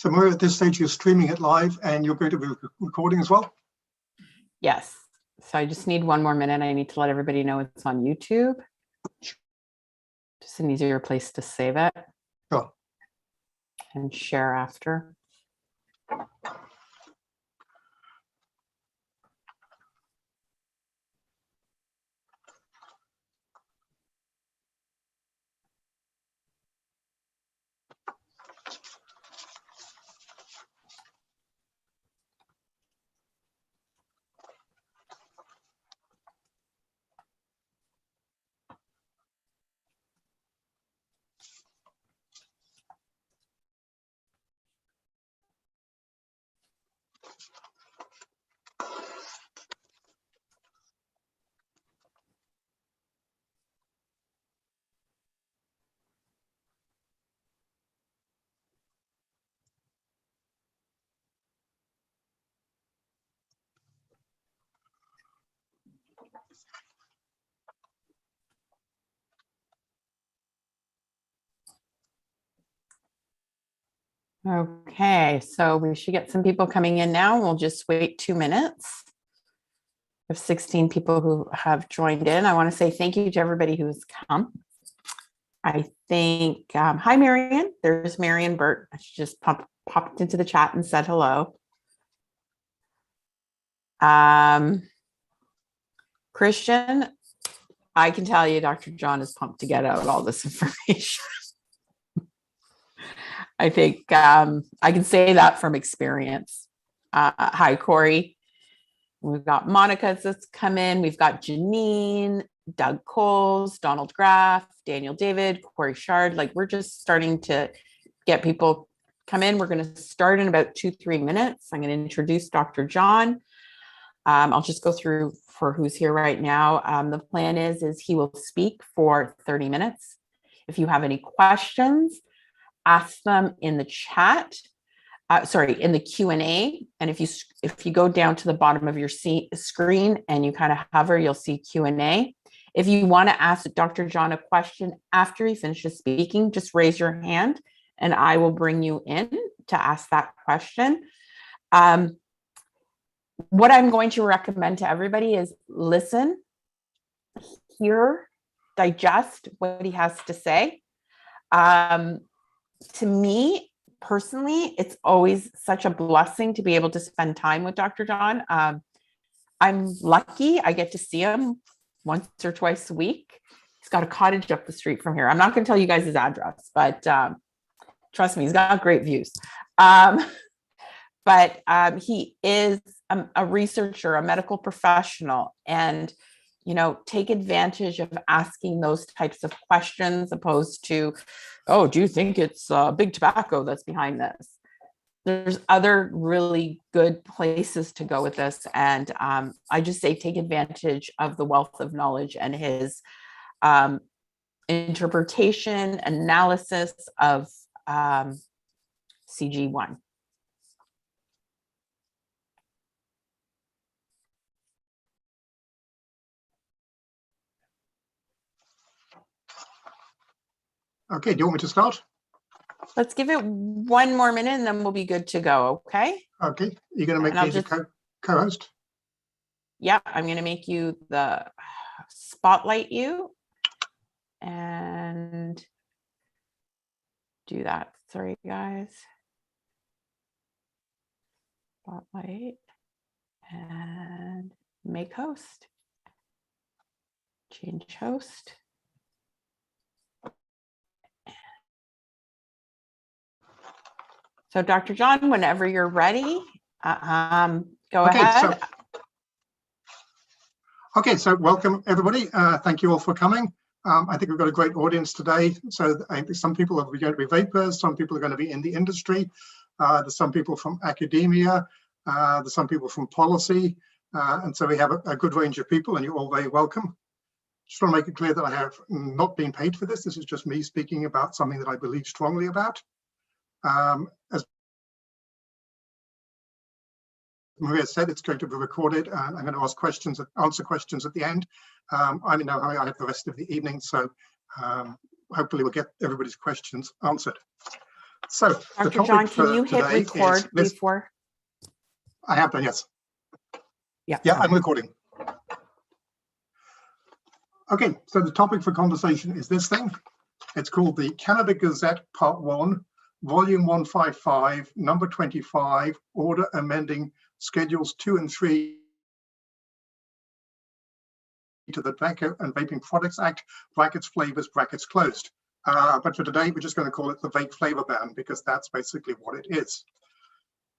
So Maria, at this stage, you're streaming it live and you're going to be recording as well? Yes. So I just need one more minute. I need to let everybody know it's on YouTube. Just an easier place to save it. Sure. And share after. Okay, so we should get some people coming in now. We'll just wait 2 minutes. We have 16 people who have joined in. I want to say thank you to everybody who's come. I think, hi, Marion. There's Marion Burt. She just popped into the chat and said hello. Christian, I can tell you Dr. John is pumped to get out all this information. I think I can say that from experience. Hi, Corey. We've got Monica that's come in. We've got Janine, Doug Coles, Donald Graff, Daniel David, Corey Shard. Like, we're just starting to get people come in. We're going to start in about 2-3 minutes. I'm going to introduce Dr. John. I'll just go through for who's here right now. The plan is he will speak for 30 minutes. If you have any questions, ask them in the chat, in the Q&A. And if you go down to the bottom of your screen and you kind of hover, you'll see Q&A. If you want to ask Dr. John a question after he finishes speaking, just raise your hand and I will bring you in to ask that question. What I'm going to recommend to everybody is listen, hear, digest what he has to say. To me, personally, it's always such a blessing to be able to spend time with Dr. John. I'm lucky I get to see him once or twice a week. He's got a cottage up the street from here. I'm not going to tell you guys his address, but trust me, he's got great views. But he is a researcher, a medical professional, and take advantage of asking those types of questions opposed to, oh, do you think it's big tobacco that's behind this? There's other really good places to go with this. And I just say take advantage of the wealth of knowledge and his interpretation, analysis of CG1. Okay, do you want me to start? Let's give it 1 more minute and then we'll be good to go, okay? Okay, you're going to make me the co-host? Yeah, I'm going to make you the spotlight you and do that. Sorry, guys. Spotlight and make host. Change host. So Dr. John, whenever you're ready, go ahead. So welcome everybody. Thank you all for coming. I think we've got a great audience today. So I think some people are going to be vapers, some people are going to be in the industry, there's some people from academia, there's some people from policy, and so we have a good range of people and you're all very welcome. Just want to make it clear that I have not been paid for this. This is just me speaking about something that I believe strongly about. As Maria said, it's going to be recorded. I'm going to answer questions at the end. I know I have the rest of the evening, so hopefully we'll get everybody's questions answered. So the Dr. John, topic can for you hit today record is this. before? I have done, yes. Yeah, Yeah, I'm recording. Okay, so the topic for conversation is this thing. It's called the Canada Gazette Part 1, Volume 155, Number 25, Order Amending Schedules 2 and 3 to the Tobacco and Vaping Products Act, brackets flavors, brackets closed. But for today, we're just going to call it the vape flavor ban because that's basically what it is.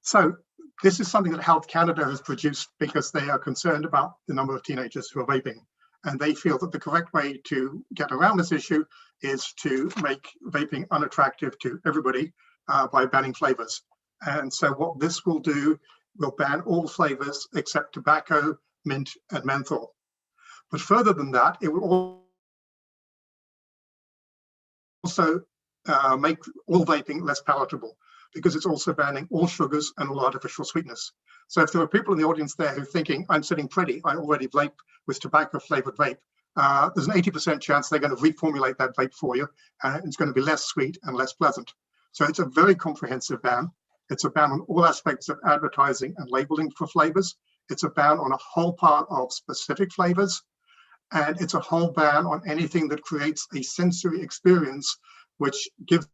So this is something that Health Canada has produced because they are concerned about the number of teenagers who are vaping. And they feel that the correct way to get around this issue is to make vaping unattractive to everybody by banning flavors. And so what this will do will ban all flavors except tobacco, mint, and menthol. But further than that, it will also make all vaping less palatable because it's also banning all sugars and all artificial sweetness. So if there are people in the audience there who are thinking, I'm sitting pretty, I already vape with tobacco flavored vape, there's an 80% chance they're going to reformulate that vape for you, and it's going to be less sweet and less pleasant. So it's a very comprehensive ban. It's a ban on all aspects of advertising and labeling for flavors. It's a ban on a whole part of specific flavors. And it's a whole ban on anything that creates a sensory experience which gives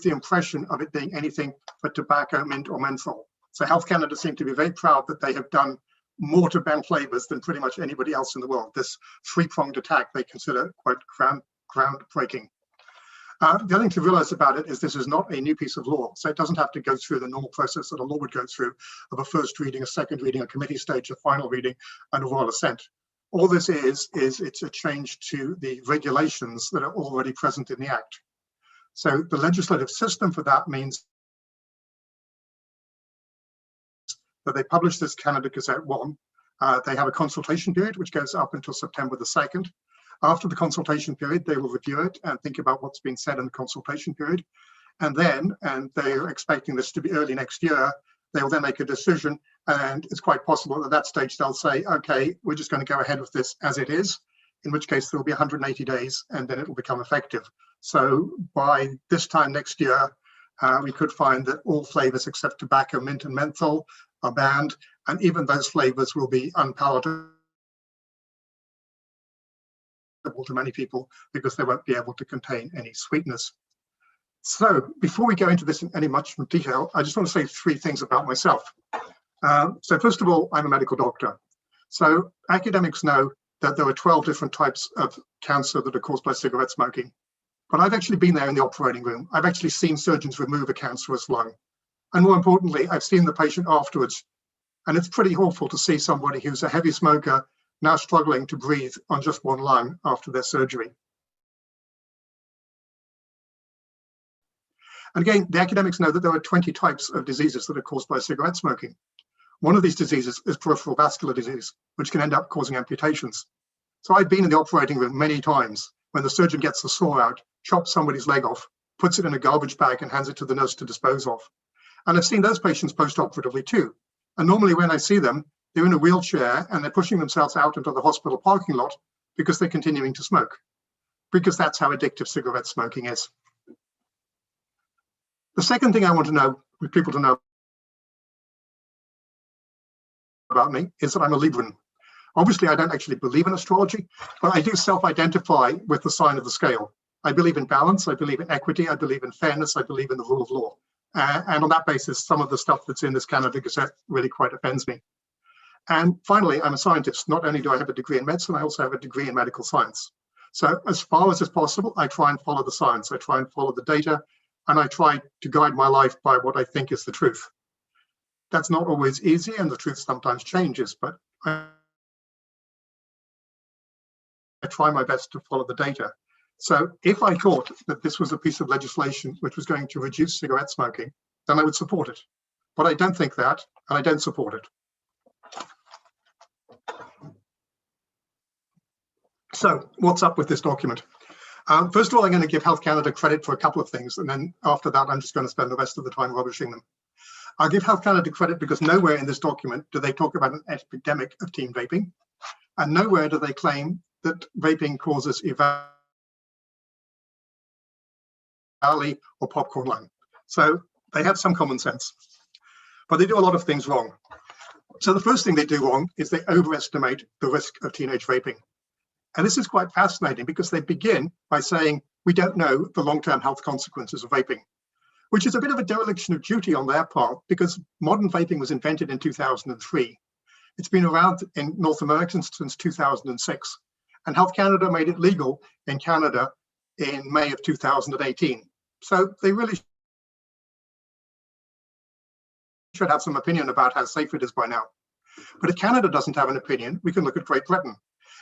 the impression of it being anything but tobacco, mint, or menthol. So Health Canada seem to be very proud that they have done more to ban flavors than pretty much anybody else in the world. This three-pronged attack they consider quite groundbreaking. The other thing to realize about it is this is not a new piece of law, so it doesn't have to go through the normal process that a law would go through of a first reading, a second reading, a committee stage, a final reading, and a royal assent. All this is it's a change to the regulations that are already present in the Act. So the legislative system for that means that they publish this Canada Gazette 1. They have a consultation period, which goes up until September the 2nd. After the consultation period, they will review it and think about what's been said in the consultation period. And they're expecting this to be early next year, they will then make a decision. And it's quite possible at that stage they'll say, okay, we're just going to go ahead with this as it is, in which case there will be 180 days and then it will become effective. So by this time next year, we could find that all flavors except tobacco, mint, and menthol are banned, and even those flavors will be unpalatable to many people because they won't be able to contain any sweetness. So before we go into this in any much detail, I just want to say three things about myself. So first of all, I'm a medical doctor. So academics know that there are 12 different types of cancer that are caused by cigarette smoking. But I've actually been there in the operating room. I've actually seen surgeons remove a cancerous lung. And more importantly, I've seen the patient afterwards. And it's pretty awful to see somebody who's a heavy smoker now struggling to breathe on just one lung after their surgery. And again, the academics know that there are 20 types of diseases that are caused by cigarette smoking. One of these diseases is peripheral vascular disease, which can end up causing amputations. So I've been in the operating room many times when the surgeon gets the saw out, chops somebody's leg off, puts it in a garbage bag and hands it to the nurse to dispose of. And I've seen those patients post-operatively too. And normally when I see them, they're in a wheelchair and they're pushing themselves out into the hospital parking lot because they're continuing to smoke, because that's how addictive cigarette smoking is. The second thing I want to know, with people to know about me, is that I'm a Libran. Obviously, I don't actually believe in astrology, but I do self-identify with the sign of the scale. I believe in balance, I believe in equity, I believe in fairness, I believe in the rule of law. And on that basis, some of the stuff that's in this Canada Gazette really quite offends me. And finally, I'm a scientist. Not only do I have a degree in medicine, I also have a degree in medical science. So as far as is possible, I try and follow the science, I try and follow the data, and I try to guide my life by what I think is the truth. That's not always easy, and the truth sometimes changes, but I try my best to follow the data. So if I thought that this was a piece of legislation which was going to reduce cigarette smoking, then I would support it. But I don't think that, and I don't support it. So what's up with this document? First of all, I'm going to give Health Canada credit for a couple of things, and then after that, I'm just going to spend the rest of the time rubbishing them. I'll give Health Canada credit because nowhere in this document do they talk about an epidemic of teen vaping, and nowhere do they claim that vaping causes alley or popcorn line. So they have some common sense, but they do a lot of things wrong. So the first thing they do wrong is they overestimate the risk of teenage vaping. And this is quite fascinating because they begin by saying, we don't know the long-term health consequences of vaping, which is a bit of a dereliction of duty on their part because modern vaping was invented in 2003. It's been around in North America since 2006. And Health Canada made it legal in Canada in May of 2018. So they really should have some opinion about how safe it is by now. But if Canada doesn't have an opinion, we can look at Great Britain.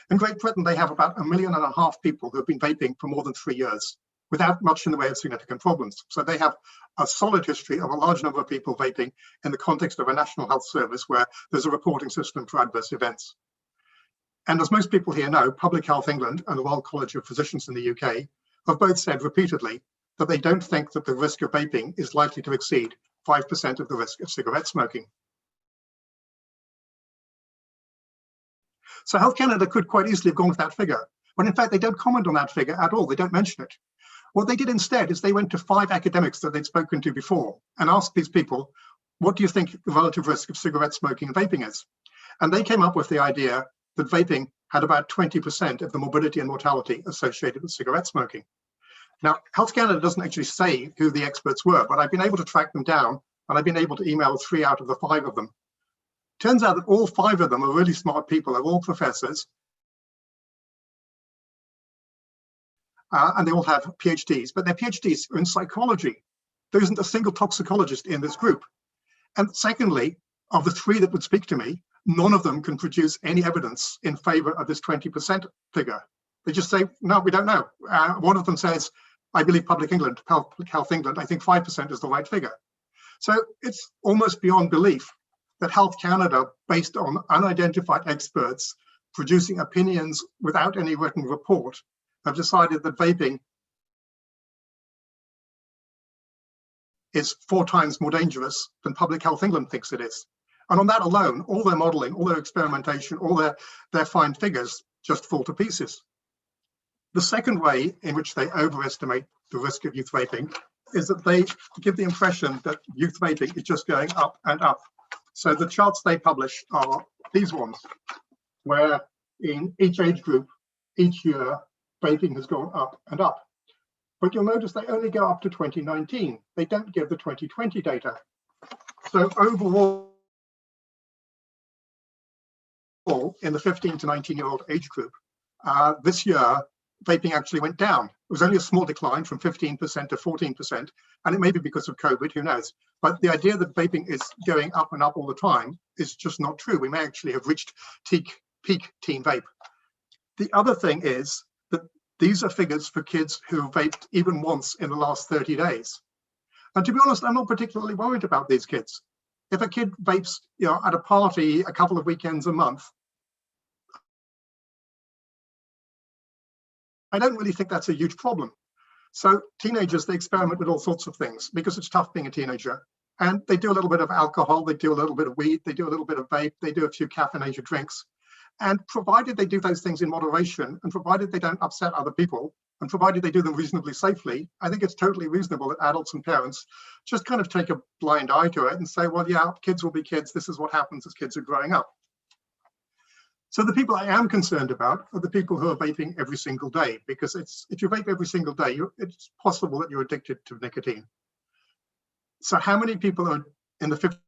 In Great Britain, they have about 1.5 million people who have been vaping for more than 3 years without much in the way of significant problems. So they have a solid history of a large number of people vaping in the context of a national health service where there's a reporting system for adverse events. And as most people here know, Public Health England and the Royal College of Physicians in the UK have both said repeatedly that they don't think that the risk of vaping is likely to exceed 5% of the risk of cigarette smoking. So Health Canada could quite easily have gone with that figure, but in fact, they don't comment on that figure at all. They don't mention it. What they did instead is they went to 5 academics that they'd spoken to before and asked these people, what do you think the relative risk of cigarette smoking and vaping is? And they came up with the idea that vaping had about 20% of the morbidity and mortality associated with cigarette smoking. Now, Health Canada doesn't actually say who the experts were, but I've been able to track them down, and I've been able to email 3 out of the 5 of them. Turns out that all 5 of them are really smart people. They're all professors, and they all have PhDs, but their PhDs are in psychology. There isn't a single toxicologist in this group. And secondly, of the 3 that would speak to me, none of them can produce any evidence in favor of this 20% figure. They just say, no, we don't know. One of them says, I believe Public Health England, I think 5% is the right figure. So it's almost beyond belief that Health Canada, based on unidentified experts producing opinions without any written report, have decided that vaping is 4 times more dangerous than Public Health England thinks it is. And on that alone, all their modeling, all their experimentation, all their fine figures just fall to pieces. The second way in which they overestimate the risk of youth vaping is that they give the impression that youth vaping is just going up and up. So the charts they publish are these ones, where in each age group, each year, vaping has gone up and up. But you'll notice they only go up to 2019. They don't give the 2020 data. So overall, in the 15 to 19-year-old age group, this year, vaping actually went down. It was only a small decline from 15% to 14%, and it may be because of COVID, who knows? But the idea that vaping is going up and up all the time is just not true. We may actually have reached peak teen vape. The other thing is that these are figures for kids who vaped even once in the last 30 days. And to be honest, I'm not particularly worried about these kids. If a kid vapes, at a party a couple of weekends a month, I don't really think that's a huge problem. So teenagers, they experiment with all sorts of things because it's tough being a teenager. And they do a little bit of alcohol, they do a little bit of weed, they do a little bit of vape, they do a few caffeinated drinks. And provided they do those things in moderation, and provided they don't upset other people, and provided they do them reasonably safely, I think it's totally reasonable that adults and parents just kind of take a blind eye to it and say, well, yeah, kids will be kids. This is what happens as kids are growing up. So the people I am concerned about are the people who are vaping every single day, because if you vape every single day, it's possible that you're addicted to nicotine. So how many people are in the 15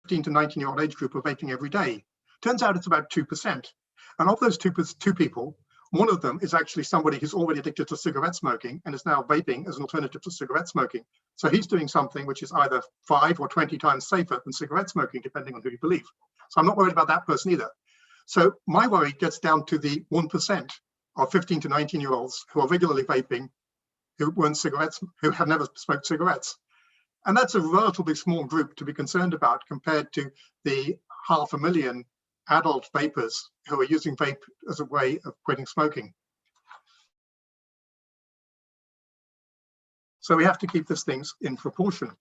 to 19-year-old age group are vaping every day? Turns out it's about 2%. And of those two people, one of them is actually somebody who's already addicted to cigarette smoking and is now vaping as an alternative to cigarette smoking. So he's doing something which is either 5 or 20 times safer than cigarette smoking, depending on who you believe. So I'm not worried about that person either. So my worry gets down to the 1% of 15 to 19-year-olds who are regularly vaping, who have never smoked cigarettes. And that's a relatively small group to be concerned about compared to the 500,000 adult vapers who are using vape as a way of quitting smoking. So we have to keep these things in proportion.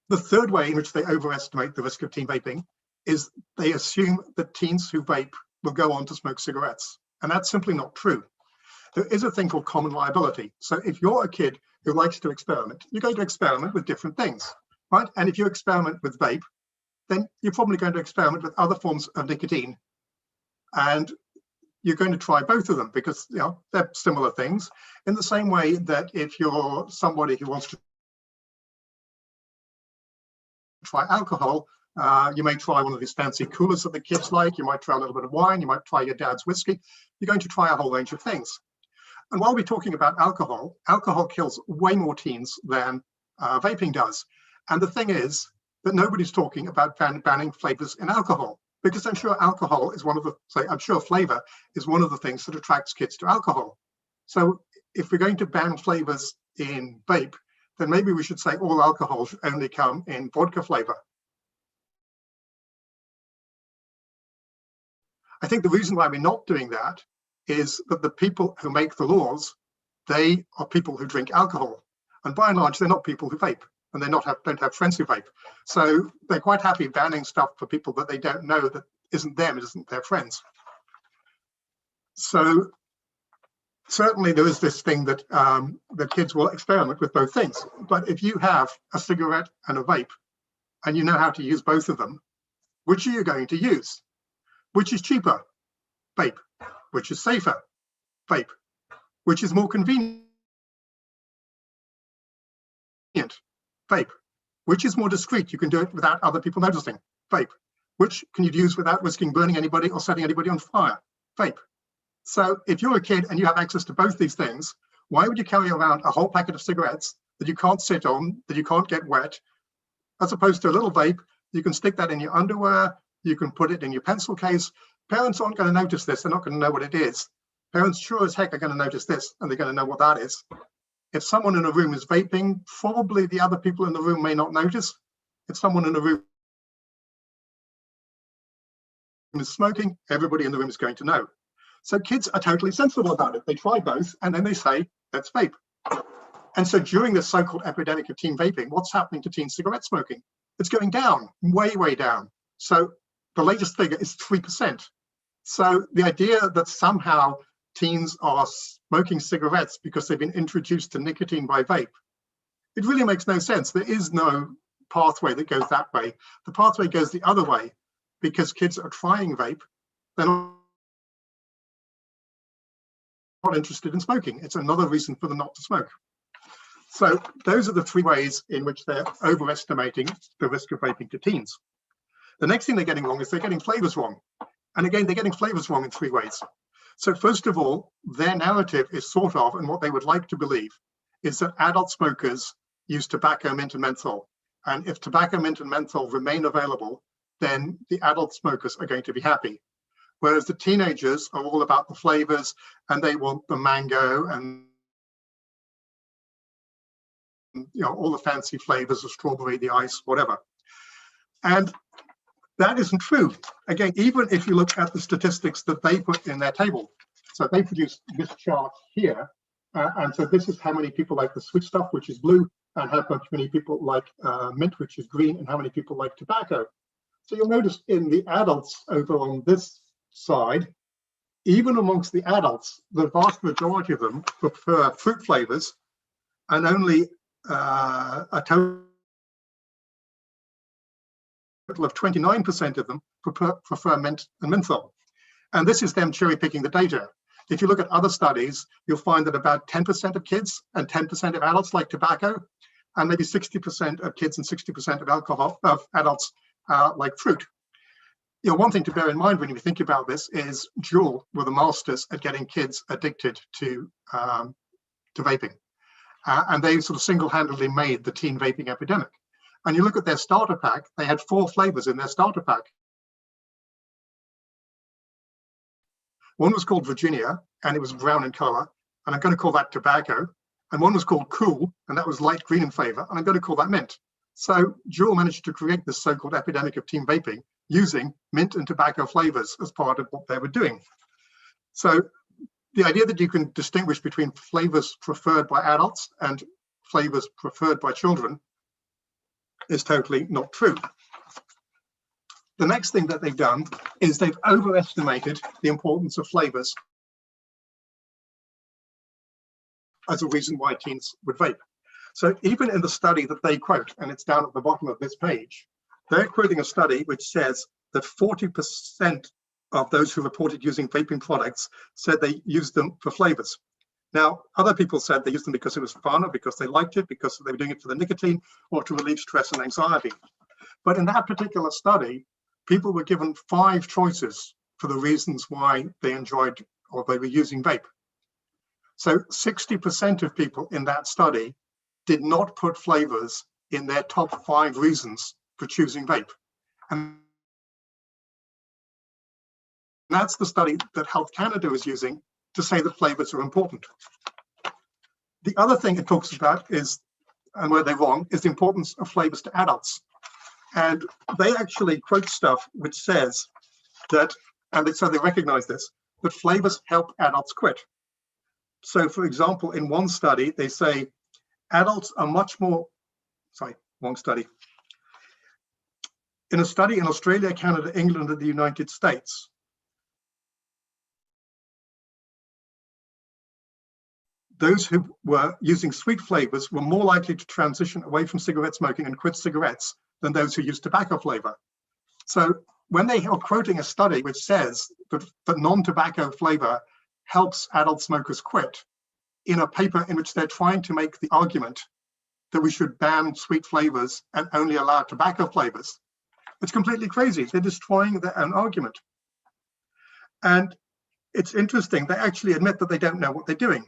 The third way in which they overestimate the risk of teen vaping is they assume that teens who vape will go on to smoke cigarettes. And that's simply not true. there is a thing called common liability. So if you're a kid who likes to experiment, you're going to experiment with different things, right? And if you experiment with vape, then you're probably going to experiment with other forms of nicotine. And you're going to try both of them because, you know, they're similar things, in the same way that if you're somebody who wants to try alcohol, you may try one of these fancy coolers that the kids like, you might try a little bit of wine, you might try your dad's whiskey, you're going to try a whole range of things. And while we're talking about alcohol, alcohol kills way more teens than vaping does. And the thing is that nobody's talking about banning flavors in alcohol, because I'm sure alcohol is one of the, I'm sure flavor is one of the things that attracts kids to alcohol. So if we're going to ban flavors in vape, then maybe we should say all alcohol should only come in vodka flavor. I think the reason why we're not doing that is that the people who make the laws, they are people who drink alcohol. And by and large, they're not people who vape, and they don't have friends who vape. So they're quite happy banning stuff for people that they don't know, that isn't them, it isn't their friends. So certainly there is this thing that the kids will experiment with both things. But if you have a cigarette and a vape, and you know how to use both of them, which are you going to use? Which is cheaper? Vape. Which is safer? Vape. Which is more convenient? Vape. Which is more discreet? You can do it without other people noticing? Vape. Which can you use without risking burning anybody or setting anybody on fire? Vape. So if you're a kid and you have access to both these things, why would you carry around a whole packet of cigarettes that you can't sit on, that you can't get wet, as opposed to a little vape? You can stick that in your underwear, you can put it in your pencil case. Parents aren't going to notice this, they're not going to know what it is. Parents sure as heck are going to notice this, and they're going to know what that is. If someone in a room is vaping, probably the other people in the room may not notice. If someone in the room is smoking, everybody in the room is going to know. So kids are totally sensible about it. They try both, and then they say, let's vape. And so during this so-called epidemic of teen vaping, what's happening to teen cigarette smoking? It's going down, way, way down. So the latest figure is 3%. So the idea that somehow teens are smoking cigarettes because they've been introduced to nicotine by vape, it really makes no sense. There is no pathway that goes that way. The pathway goes the other way, because kids are trying vape. They're not interested in smoking. It's another reason for them not to smoke. So those are the three ways in which they're overestimating the risk of vaping to teens. The next thing they're getting wrong is they're getting flavors wrong. And again, they're getting flavors wrong in three ways. So first of all, their narrative is sort of, and what they would like to believe, is that adult smokers use tobacco, mint, and menthol. And if tobacco, mint, and menthol remain available, then the adult smokers are going to be happy. Whereas the teenagers are all about the flavors, and they want the mango and, you know, all the fancy flavors, the strawberry, the ice, whatever. And that isn't true. Again, even if you look at the statistics that they put in their table. So they produce this chart here. And so this is how many people like the sweet stuff, which is blue, and how many people like mint, which is green, and how many people like tobacco. So you'll notice in the adults over on this side, even amongst the adults, the vast majority of them prefer fruit flavors, and only a total of 29% of them prefer mint and menthol. And this is them cherry picking the data. If you look at other studies, you'll find that about 10% of kids and 10% of adults like tobacco, and maybe 60% of kids and 60% of adults like fruit. You know, one thing to bear in mind when you think about this is Juul were the masters at getting kids addicted to vaping. And they sort of single-handedly made the teen vaping epidemic. And you look at their starter pack, they had 4 flavors in their starter pack. One was called Virginia, and it was brown in color, and I'm going to call that tobacco. And one was called Cool, and that was light green in flavor, and I'm going to call that mint. So Juul managed to create this so-called epidemic of teen vaping using mint and tobacco flavors as part of what they were doing. So the idea that you can distinguish between flavors preferred by adults and flavors preferred by children is totally not true. The next thing that they've done is they've overestimated the importance of flavors as a reason why teens would vape. So even in the study that they quote, and it's down at the bottom of this page, they're quoting a study which says that 40% of those who reported using vaping products said they used them for flavors. Now, other people said they used them because it was fun, or because they liked it, because they were doing it for the nicotine, or to relieve stress and anxiety. But in that particular study, people were given 5 choices for the reasons why they enjoyed or they were using vape. So 60% of people in that study did not put flavors in their top 5 reasons for choosing vape. And that's the study that Health Canada is using to say that flavors are important. The other thing it talks about is, and where they're wrong, is the importance of flavors to adults. And they actually quote stuff which says that, and so they recognize this, that flavors help adults quit. So for example, in one study, they say adults are much more, sorry, wrong study. In a study in Australia, Canada, England, and the United States, those who were using sweet flavors were more likely to transition away from cigarette smoking and quit cigarettes than those who used tobacco flavor. So when they are quoting a study which says that non-tobacco flavor helps adult smokers quit, in a paper in which they're trying to make the argument that we should ban sweet flavors and only allow tobacco flavors, it's completely crazy. They're destroying an argument. And it's interesting, they actually admit that they don't know what they're doing.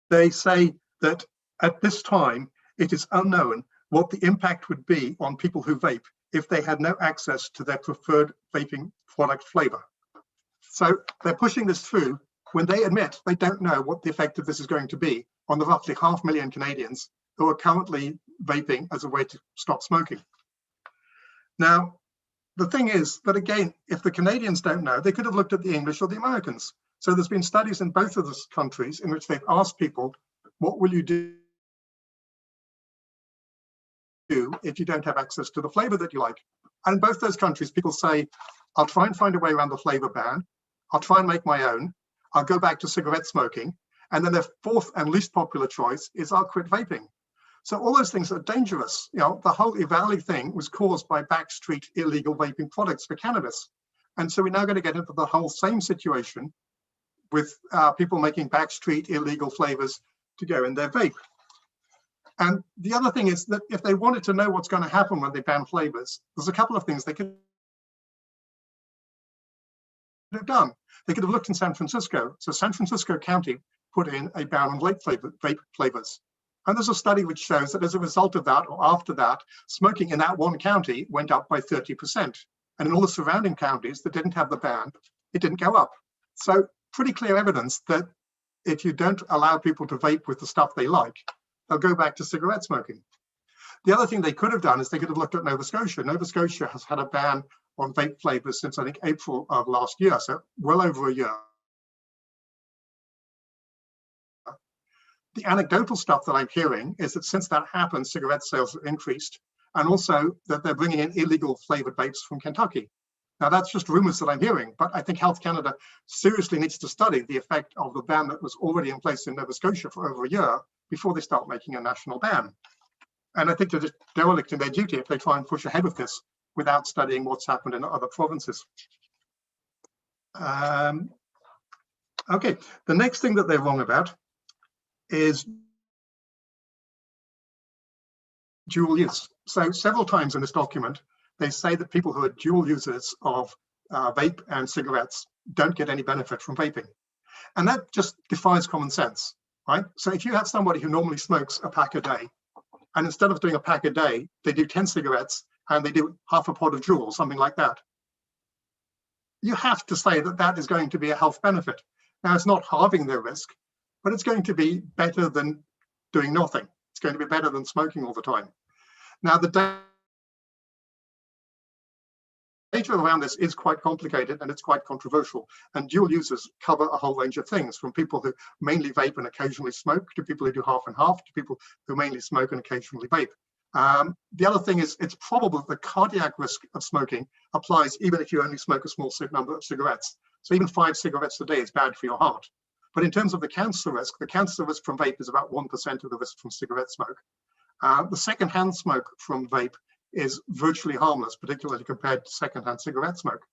They say that at this time, it is unknown what the impact would be on people who vape if they had no access to their preferred vaping product flavor. So they're pushing this through when they admit they don't know what the effect of this is going to be on the roughly 500,000 Canadians who are currently vaping as a way to stop smoking. Now, the thing is that, again, if the Canadians don't know, they could have looked at the English or the Americans. So there's been studies in both of those countries in which they've asked people, what will you do if you don't have access to the flavor that you like? And in both those countries, people say, I'll try and find a way around the flavor ban. I'll try and make my own. I'll go back to cigarette smoking. And then their fourth and least popular choice is I'll quit vaping. So all those things are dangerous. You know, the whole EVALI thing was caused by backstreet illegal vaping products for cannabis. And so we're now going to get into the whole same situation with people making backstreet illegal flavors to go in their vape. And the other thing is that if they wanted to know what's going to happen when they ban flavors, there's a couple of things they could have done. They could have looked in San Francisco. So San Francisco County put in a ban on vape flavors. And there's a study which shows that as a result of that, or after that, smoking in that one county went up by 30%. And in all the surrounding counties that didn't have the ban, it didn't go up. So pretty clear evidence that if you don't allow people to vape with the stuff they like, they'll go back to cigarette smoking. The other thing they could have done is they could have looked at Nova Scotia. Nova Scotia has had a ban on vape flavors since, I think, April of last year, so well over a year. The anecdotal stuff that I'm hearing is that since that happened, cigarette sales have increased, and also that they're bringing in illegal flavored vapes from Kentucky. Now, that's just rumors that I'm hearing, but I think Health Canada seriously needs to study the effect of the ban that was already in place in Nova Scotia for over a year before they start making a national ban. And I think they're just derelict in their duty if they try and push ahead with this without studying what's happened in other provinces. Okay, the next thing that they're wrong about is dual use. So several times in this document, they say that people who are dual users of vape and cigarettes don't get any benefit from vaping. And that just defies common sense, right? So if you have somebody who normally smokes a pack a day, and instead of doing a pack a day, they do 10 cigarettes and they do half a pod of Juul, something like that, you have to say that that is going to be a health benefit. Now, it's not halving their risk, but it's going to be better than doing nothing. It's going to be better than smoking all the time. Now, the data around this is quite complicated and it's quite controversial. And dual users cover a whole range of things, from people who mainly vape and occasionally smoke, to people who do half and half, to people who mainly smoke and occasionally vape. The other thing is, it's probable the cardiac risk of smoking applies even if you only smoke a small number of cigarettes. So even 5 cigarettes a day is bad for your heart. But in terms of the cancer risk from vape is about 1% of the risk from cigarette smoke. The secondhand smoke from vape is virtually harmless, particularly compared to secondhand cigarette smoke.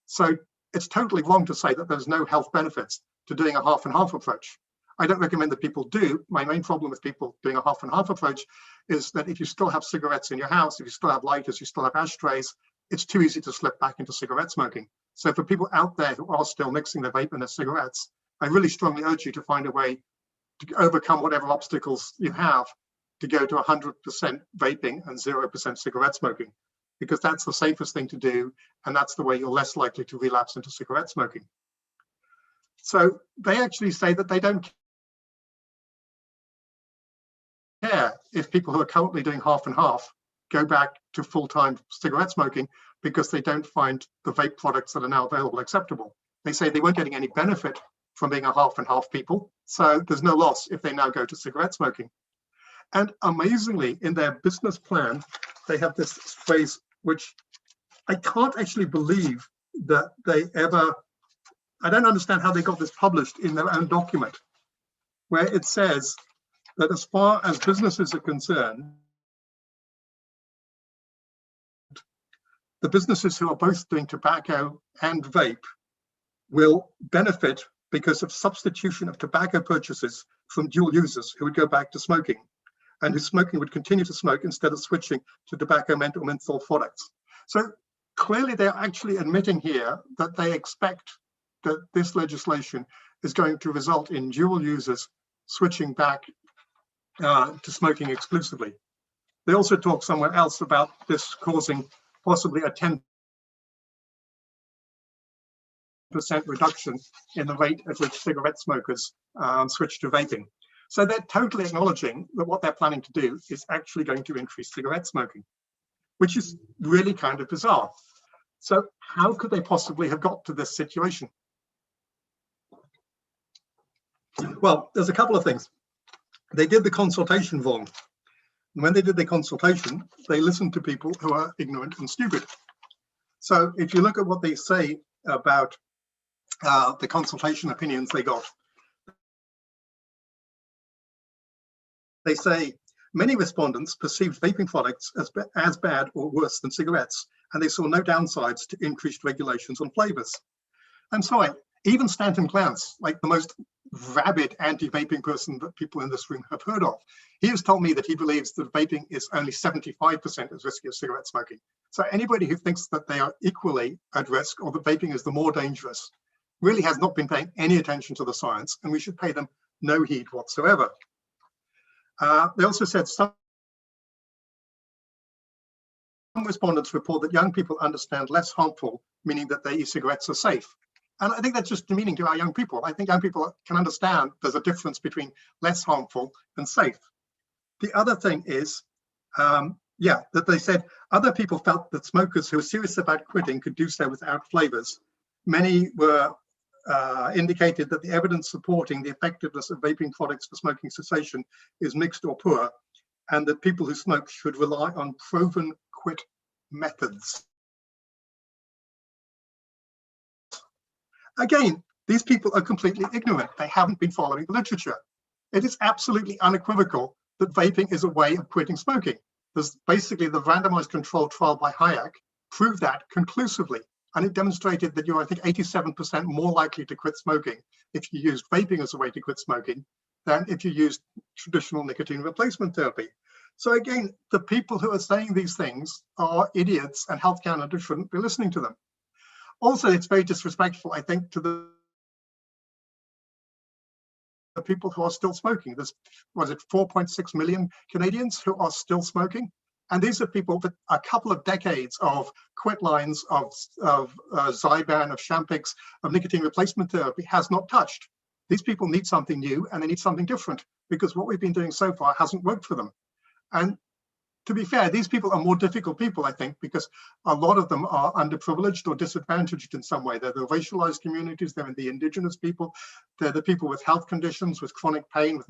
So it's totally wrong to say that there's no health benefits to doing a half and half approach. I don't recommend that people do. My main problem with people doing a half and half approach is that if you still have cigarettes in your house, if you still have lighters, you still have ashtrays, it's too easy to slip back into cigarette smoking. So for people out there who are still mixing their vape and their cigarettes, I really strongly urge you to find a way to overcome whatever obstacles you have to go to 100% vaping and 0% cigarette smoking, because that's the safest thing to do, and that's the way you're less likely to relapse into cigarette smoking. So they actually say that they don't care if people who are currently doing half and half go back to full-time cigarette smoking because they don't find the vape products that are now available acceptable. They say they weren't getting any benefit from being a half and half people, so there's no loss if they now go to cigarette smoking. And amazingly, in their business plan, they have this phrase, which I can't actually believe that they ever, I don't understand how they got this published in their own document, where it says that as far as businesses are concerned, the businesses who are both doing tobacco and vape will benefit because of substitution of tobacco purchases from dual users who would go back to smoking, and whose smoking would continue to smoke instead of switching to tobacco or menthol products. So clearly they're actually admitting here that they expect that this legislation is going to result in dual users switching back to smoking exclusively. They also talk somewhere else about this causing possibly a 10% reduction in the rate at which cigarette smokers switch to vaping. So they're totally acknowledging that what they're planning to do is actually going to increase cigarette smoking, which is really kind of bizarre. So how could they possibly have got to this situation? Well, there's a couple of things. They did the consultation wrong. And when they did the consultation, they listened to people who are ignorant and stupid. So if you look at what they say about the consultation opinions they got, they say many respondents perceived vaping products as bad or worse than cigarettes, and they saw no downsides to increased regulations on flavors. I'm sorry, even Stanton Clance, like the most rabid anti-vaping person that people in this room have heard of, he has told me that he believes that vaping is only 75% as risky as cigarette smoking. So anybody who thinks that they are equally at risk or that vaping is the more dangerous really has not been paying any attention to the science, and we should pay them no heed whatsoever. They also said some respondents report that young people understand less harmful, meaning that their e-cigarettes are safe. And I think that's just demeaning to our young people. I think young people can understand there's a difference between less harmful and safe. The other thing is, that they said other people felt that smokers who were serious about quitting could do so without flavors. Many were indicated that the evidence supporting the effectiveness of vaping products for smoking cessation is mixed or poor, and that people who smoke should rely on proven quit methods. Again, these people are completely ignorant. They haven't been following the literature. It is absolutely unequivocal that vaping is a way of quitting smoking. There's basically the randomized controlled trial by Hayek proved that conclusively. And it demonstrated that you're, I think, 87% more likely to quit smoking if you used vaping as a way to quit smoking than if you used traditional nicotine replacement therapy. So again, the people who are saying these things are idiots, and Health Canada shouldn't be listening to them. Also, it's very disrespectful, I think, to the people who are still smoking. There's, was it 4.6 million Canadians who are still smoking? And these are people that a couple of decades of quit lines of Zyban, of Champix, of nicotine replacement therapy has not touched. These people need something new, and they need something different, because what we've been doing so far hasn't worked for them. And to be fair, these people are more difficult people, I think, because a lot of them are underprivileged or disadvantaged in some way. They're the racialized communities, they're the indigenous people, they're the people with health conditions, with chronic pain, with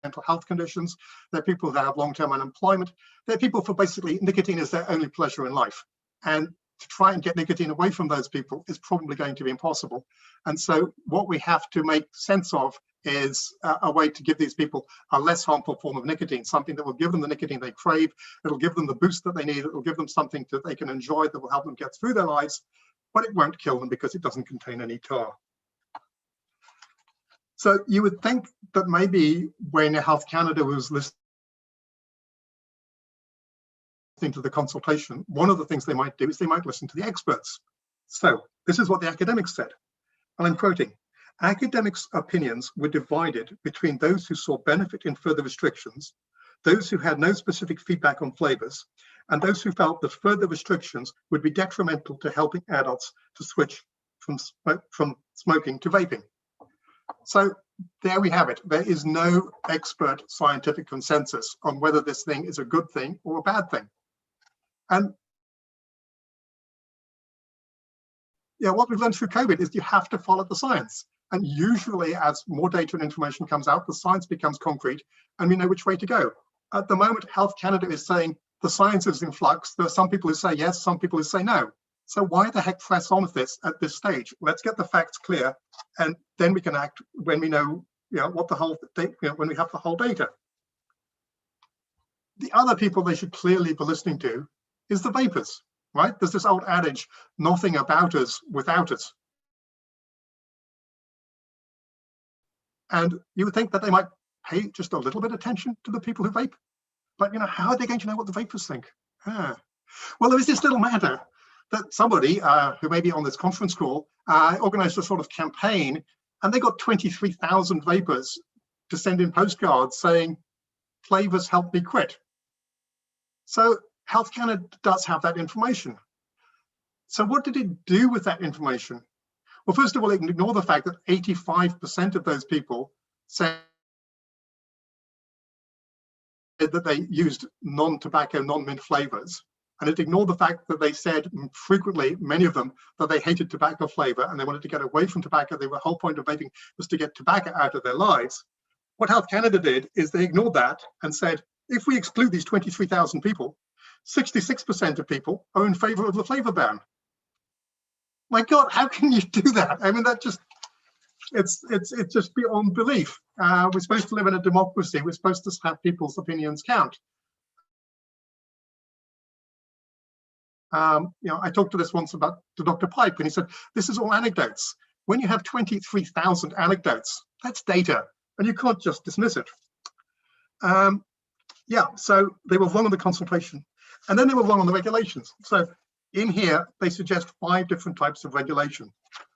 mental health conditions. They're people that have long-term unemployment. They're people for basically nicotine is their only pleasure in life. And to try and get nicotine away from those people is probably going to be impossible. And so what we have to make sense of is a way to give these people a less harmful form of nicotine, something that will give them the nicotine they crave. It'll give them the boost that they need. It'll give them something that they can enjoy that will help them get through their lives, but it won't kill them because it doesn't contain any tar. So you would think that maybe when Health Canada was listening to the consultation, one of the things they might do is they might listen to the experts. So this is what the academics said, and I'm quoting, academics' opinions were divided between those who saw benefit in further restrictions, those who had no specific feedback on flavors, and those who felt that further restrictions would be detrimental to helping adults to switch from smoking to vaping. So there we have it. There is no expert scientific consensus on whether this thing is a good thing or a bad thing. And yeah, what we've learned through COVID is you have to follow the science. And usually as more data and information comes out, the science becomes concrete and we know which way to go. At the moment, Health Canada is saying the science is in flux. There are some people who say yes, some people who say no. So why the heck press on with this at this stage? Let's get the facts clear, and then we can act when we know, what the whole when we have the whole data. The other people they should clearly be listening to is the vapors, right? There's this old adage, nothing about us without us. And you would think that they might pay just a little bit of attention to the people who vape, but how are they going to know what the vapors think? Well, there is this little matter that somebody who may be on this conference call organized a sort of campaign, and they got 23,000 vapors to send in postcards saying, flavors help me quit. So Health Canada does have that information. So what did it do with that information? Well, first of all, it can ignore the fact that 85% of those people said that they used non-tobacco, non-mint flavors. And it ignored the fact that they said frequently, many of them, that they hated tobacco flavor and they wanted to get away from tobacco. The whole point of vaping was to get tobacco out of their lives. What Health Canada did is they ignored that and said, if we exclude these 23,000 people, 66% of people are in favor of the flavor ban. My God, how can you do that? I mean, that just, it's just beyond belief. We're supposed to live in a democracy. We're supposed to have people's opinions count. I talked to this once to Dr. Pipe, and he said, this is all anecdotes. When you have 23,000 anecdotes, that's data, and you can't just dismiss it. So they were wrong on the consultation, and then they were wrong on the regulations. So in here, they suggest 5 different types of regulation.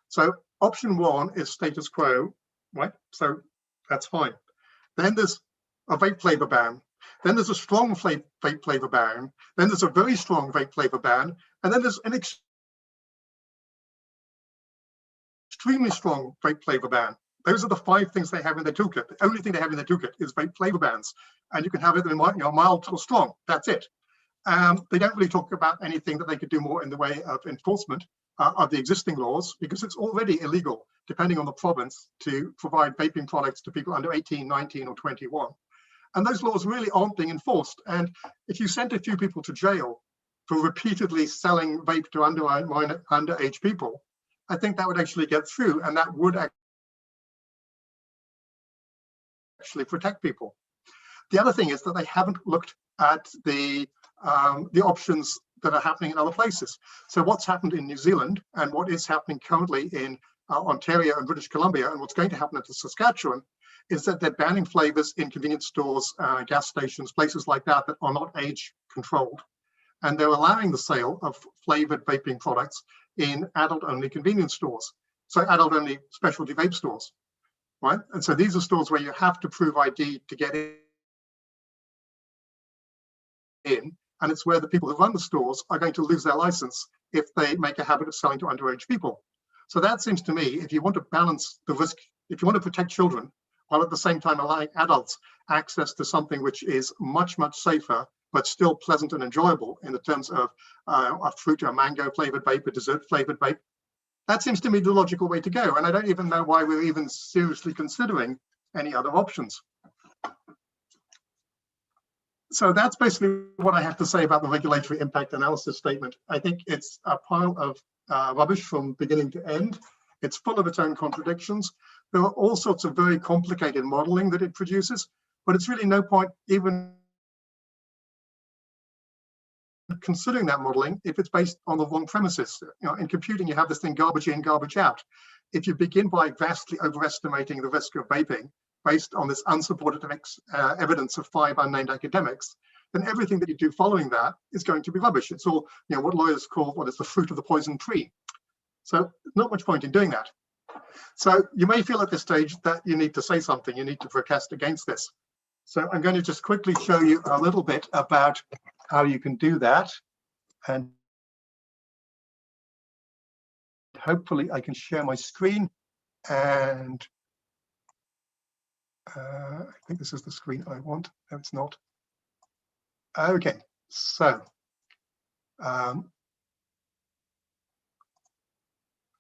So option 1 is status quo, right? So that's fine. Then there's a vape flavor ban. Then there's a strong vape flavor ban. Then there's a very strong vape flavor ban. And then there's an extremely strong vape flavor ban. Those are the 5 things they have in their toolkit. The only thing they have in their toolkit is vape flavor bans. And you can have it in mild or strong. That's it. They don't really talk about anything that they could do more in the way of enforcement of the existing laws, because it's already illegal, depending on the province, to provide vaping products to people under 18, 19, or 21. And those laws really aren't being enforced. And if you sent a few people to jail for repeatedly selling vape to underage people, I think that would actually get through, and that would actually protect people. The other thing is that they haven't looked at the options that are happening in other places. So what's happened in New Zealand and what is happening currently in Ontario and British Columbia, and what's going to happen in Saskatchewan, is that they're banning flavors in convenience stores, gas stations, places like that that are not age controlled. And they're allowing the sale of flavored vaping products in adult-only convenience stores. So adult-only specialty vape stores, right? And so these are stores where you have to prove ID to get in, and it's where the people who run the stores are going to lose their license if they make a habit of selling to underage people. So that seems to me, if you want to balance the risk, if you want to protect children, while at the same time allowing adults access to something which is much, much safer, but still pleasant and enjoyable in the terms of a fruit or mango flavored vape, a dessert flavored vape, that seems to me the logical way to go. And I don't even know why we're even seriously considering any other options. So that's basically what I have to say about the regulatory impact analysis statement. I think it's a pile of rubbish from beginning to end. It's full of its own contradictions. There are all sorts of very complicated modeling that it produces, but it's really no point even considering that modeling if it's based on the wrong premises. You know, in computing, you have this thing garbage in, garbage out. If you begin by vastly overestimating the risk of vaping based on this unsupported evidence of 5 unnamed academics, then everything that you do following that is going to be rubbish. It's all, you know, what lawyers call what is the fruit of the poison tree. So not much point in doing that. So you may feel at this stage that you need to say something, you need to protest against this. So I'm going to just quickly show you a little bit about how you can do that. And hopefully I can share my screen. And I think this is the screen I want. No, it's not. Okay, so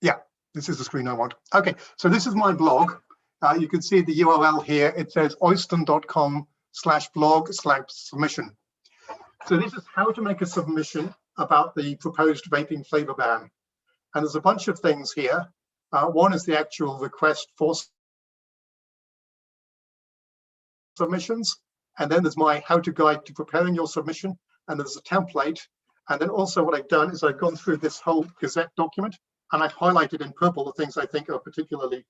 yeah, this is the screen I want. Okay, so this is my blog. You can see the URL here. It says oyston.com/blog/submission. So this is how to make a submission about the proposed vaping flavor ban. And there's a bunch of things here. One is the actual request for submissions. And then there's my how-to guide to preparing your submission. And there's a template. And then also what I've done is I've gone through this whole Gazette document and I've highlighted in purple the things I think are particularly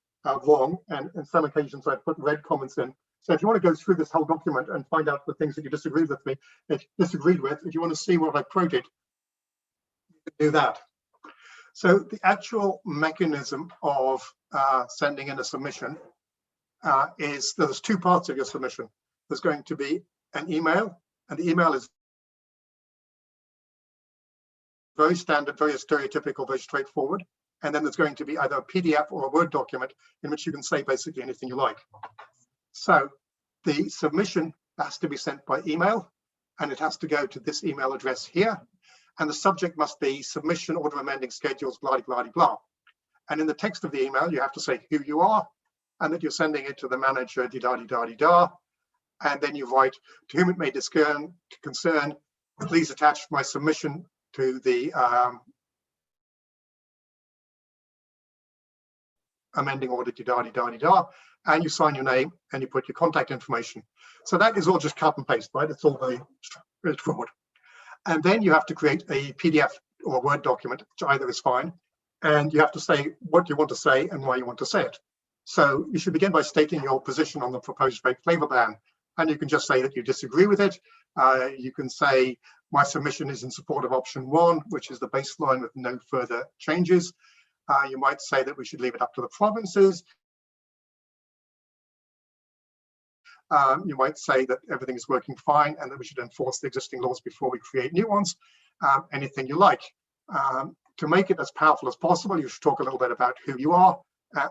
wrong. And in some occasions I've put red comments in. So if you want to go through this whole document and find out the things that you disagreed with, if you want to see what I quoted, you can do that. So the actual mechanism of sending in a submission is there's 2 parts of your submission. There's going to be an email, and the email is very standard, very stereotypical, very straightforward. And then there's going to be either a PDF or a Word document in which you can say basically anything you like. So the submission has to be sent by email, and it has to go to this email address here. And the subject must be submission order amending schedules, blah, blah, blah, blah. And in the text of the email, you have to say who you are and that you're sending it to the manager, da-da-da-da-da. And then you write, to whom it may concern, please attach my submission to the amending order, da-da-da-da-da. And you sign your name and you put your contact information. So that is all just cut and paste, right? It's all very straightforward. And then you have to create a PDF or a Word document, which either is fine. And you have to say what you want to say and why you want to say it. So you should begin by stating your position on the proposed vape flavor ban. And you can just say that you disagree with it. You can say my submission is in support of option 1, which is the baseline with no further changes. You might say that we should leave it up to the provinces. You might say that everything is working fine and that we should enforce the existing laws before we create new ones. Anything you like. To make it as powerful as possible, you should talk a little bit about who you are.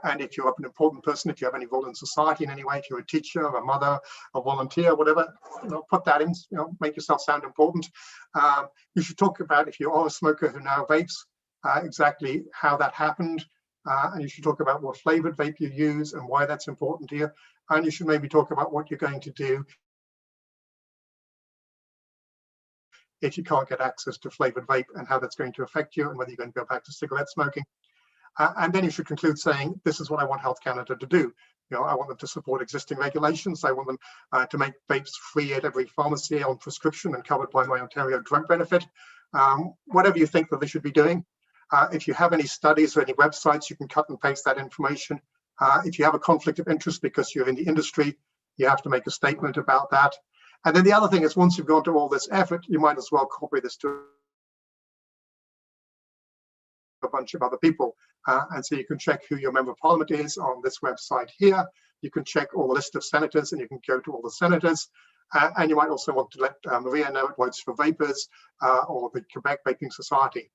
And if you're an important person, if you have any role in society in any way, if you're a teacher, a mother, a volunteer, whatever, put that in, make yourself sound important. You should talk about, if you are a smoker who now vapes, exactly how that happened. And you should talk about what flavored vape you use and why that's important here. And you should maybe talk about what you're going to do if you can't get access to flavored vape and how that's going to affect you and whether you're going to go back to cigarette smoking. And then you should conclude saying, this is what I want Health Canada to do. I want them to support existing regulations. I want them to make vapes free at every pharmacy on prescription and covered by my Ontario drug benefit. Whatever you think that they should be doing. If you have any studies or any websites, you can cut and paste that information. If you have a conflict of interest because you're in the industry, you have to make a statement about that. And then the other thing is, once you've gone to all this effort, you might as well copy this to a bunch of other people. And so you can check who your member of parliament is on this website here. You can check all the list of senators and you can go to all the senators. And you might also want to let Maria know at Voice for Vapers or the Quebec Vaping Society.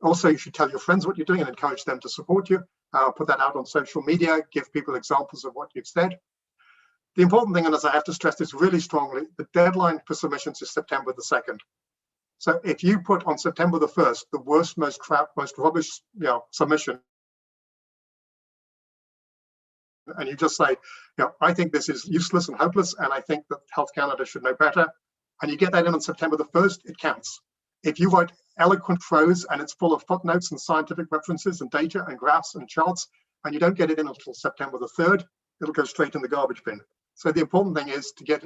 Also, you should tell your friends what you're doing and encourage them to support you. Put that out on social media, give people examples of what you've said. The important thing, and as I have to stress this really strongly, the deadline for submissions is September the 2nd. So if you put on September the 1st, the worst, most crap, most rubbish submission, and you just say, I think this is useless and hopeless, and I think that Health Canada should know better, and you get that in on September the 1st, it counts. If you write eloquent prose and it's full of footnotes and scientific references and data and graphs and charts, and you don't get it in until September the 3rd, it'll go straight in the garbage bin. So the important thing is to get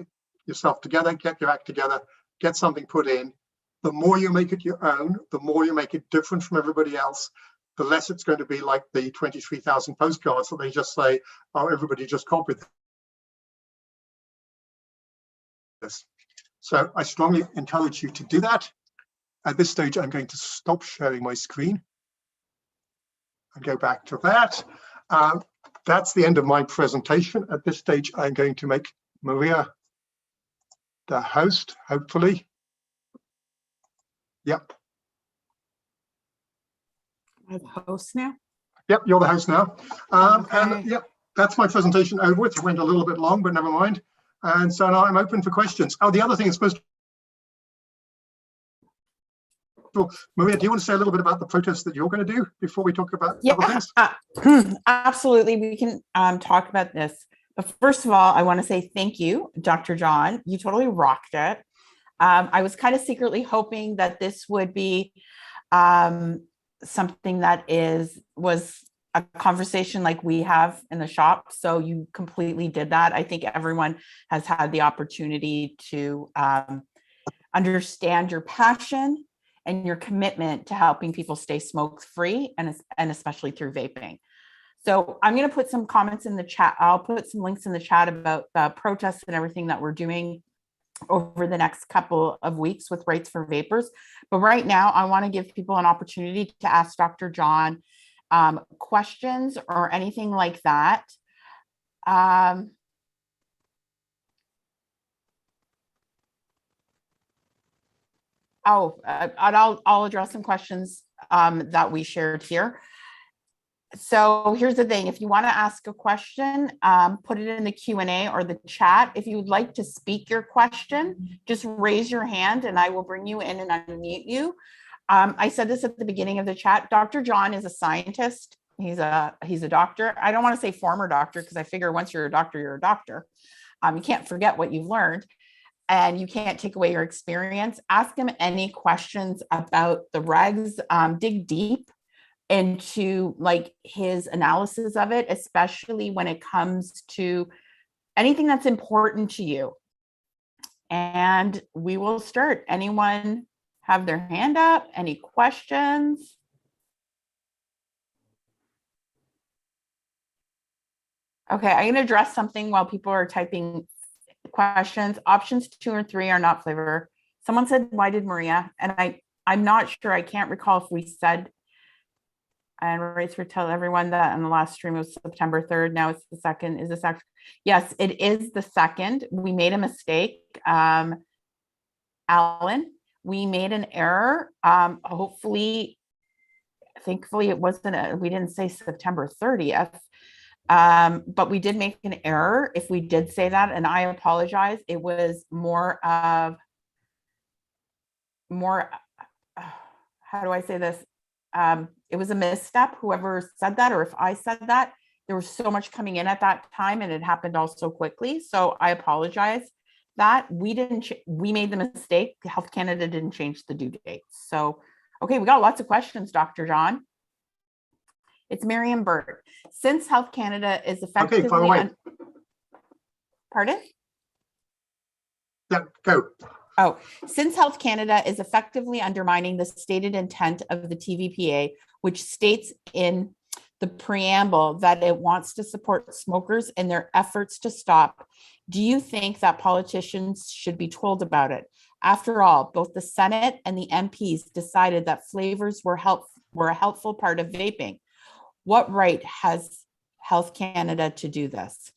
yourself together, get your act together, get something put in. The more you make it your own, the more you make it different from everybody else, the less it's going to be like the 23,000 postcards that they just say, oh, everybody just copied this. So I strongly encourage you to do that. At this stage, I'm going to stop sharing my screen and go back to that. That's the end of my presentation. At this stage, I'm going to make Maria the host, hopefully. Yep. I'm the host now? Yep, you're the host now. Okay. And yep, that's my presentation over with. It went a little bit long, but never mind. And so now I'm open for questions. Oh, the other thing is supposed to... Maria, do you want to say a little bit about the protest that you're going to do before we talk about other things? Absolutely. We can talk about this. But first of all, I want to say thank you, Dr. John. You totally rocked it. I was kind of secretly hoping that this would be something that was a conversation like we have in the shop. So you completely did that. I think everyone has had the opportunity to understand your passion and your commitment to helping people stay smoke-free and especially through vaping. So I'm going to put some comments in the chat. I'll put some links in the chat about the protests and everything that we're doing over the next couple of weeks with Rights for Vapers. But right now, I want to give people an opportunity to ask Dr. John questions or anything like that. I'll address some questions that we shared here. So here's the thing, if you want to ask a question, put it in the Q&A or the chat. If you would like to speak your question, just raise your hand and I will bring you in and unmute you. I said this at the beginning of the chat. Dr. John is a scientist. He's a doctor. I don't want to say former doctor because I figure once you're a doctor, you're a doctor. You can't forget what you've learned and you can't take away your experience. Ask him any questions about the regs. Dig deep into like his analysis of it, especially when it comes to anything that's important to you. And we will start. Anyone have their hand up? Any questions? Okay, I'm going to address something while people are typing questions. Options 2 and 3 are not flavor. Someone said, why did Maria? And I'm not sure. I can't recall if we said, and Rights for tell everyone that on the last stream was September 3rd. Now it's the 2nd. Is this actually? Yes, it is the 2nd. We made a mistake. Alan, we made an error. Hopefully, thankfully it wasn't, we didn't say September 30th. But we did make an error if we did say that, and I apologize. It was more, how do I say this? It was a misstep, whoever said that, or if I said that. There was so much coming in at that time and it happened all so quickly. So I apologize that we made the mistake. Health Canada didn't change the due date. So, okay, we got lots of questions, Dr. John. It's Miriam Bird. Since Health Canada is effectively... Okay, Pardon? Yeah, go. Oh, since Health Canada is effectively undermining the stated intent of the TVPA, which states in the preamble that it wants to support smokers in their efforts to stop, do you think that politicians should be told about it? After all, both the Senate and the MPs decided that flavors were a helpful part of vaping. What right has Health Canada to do this?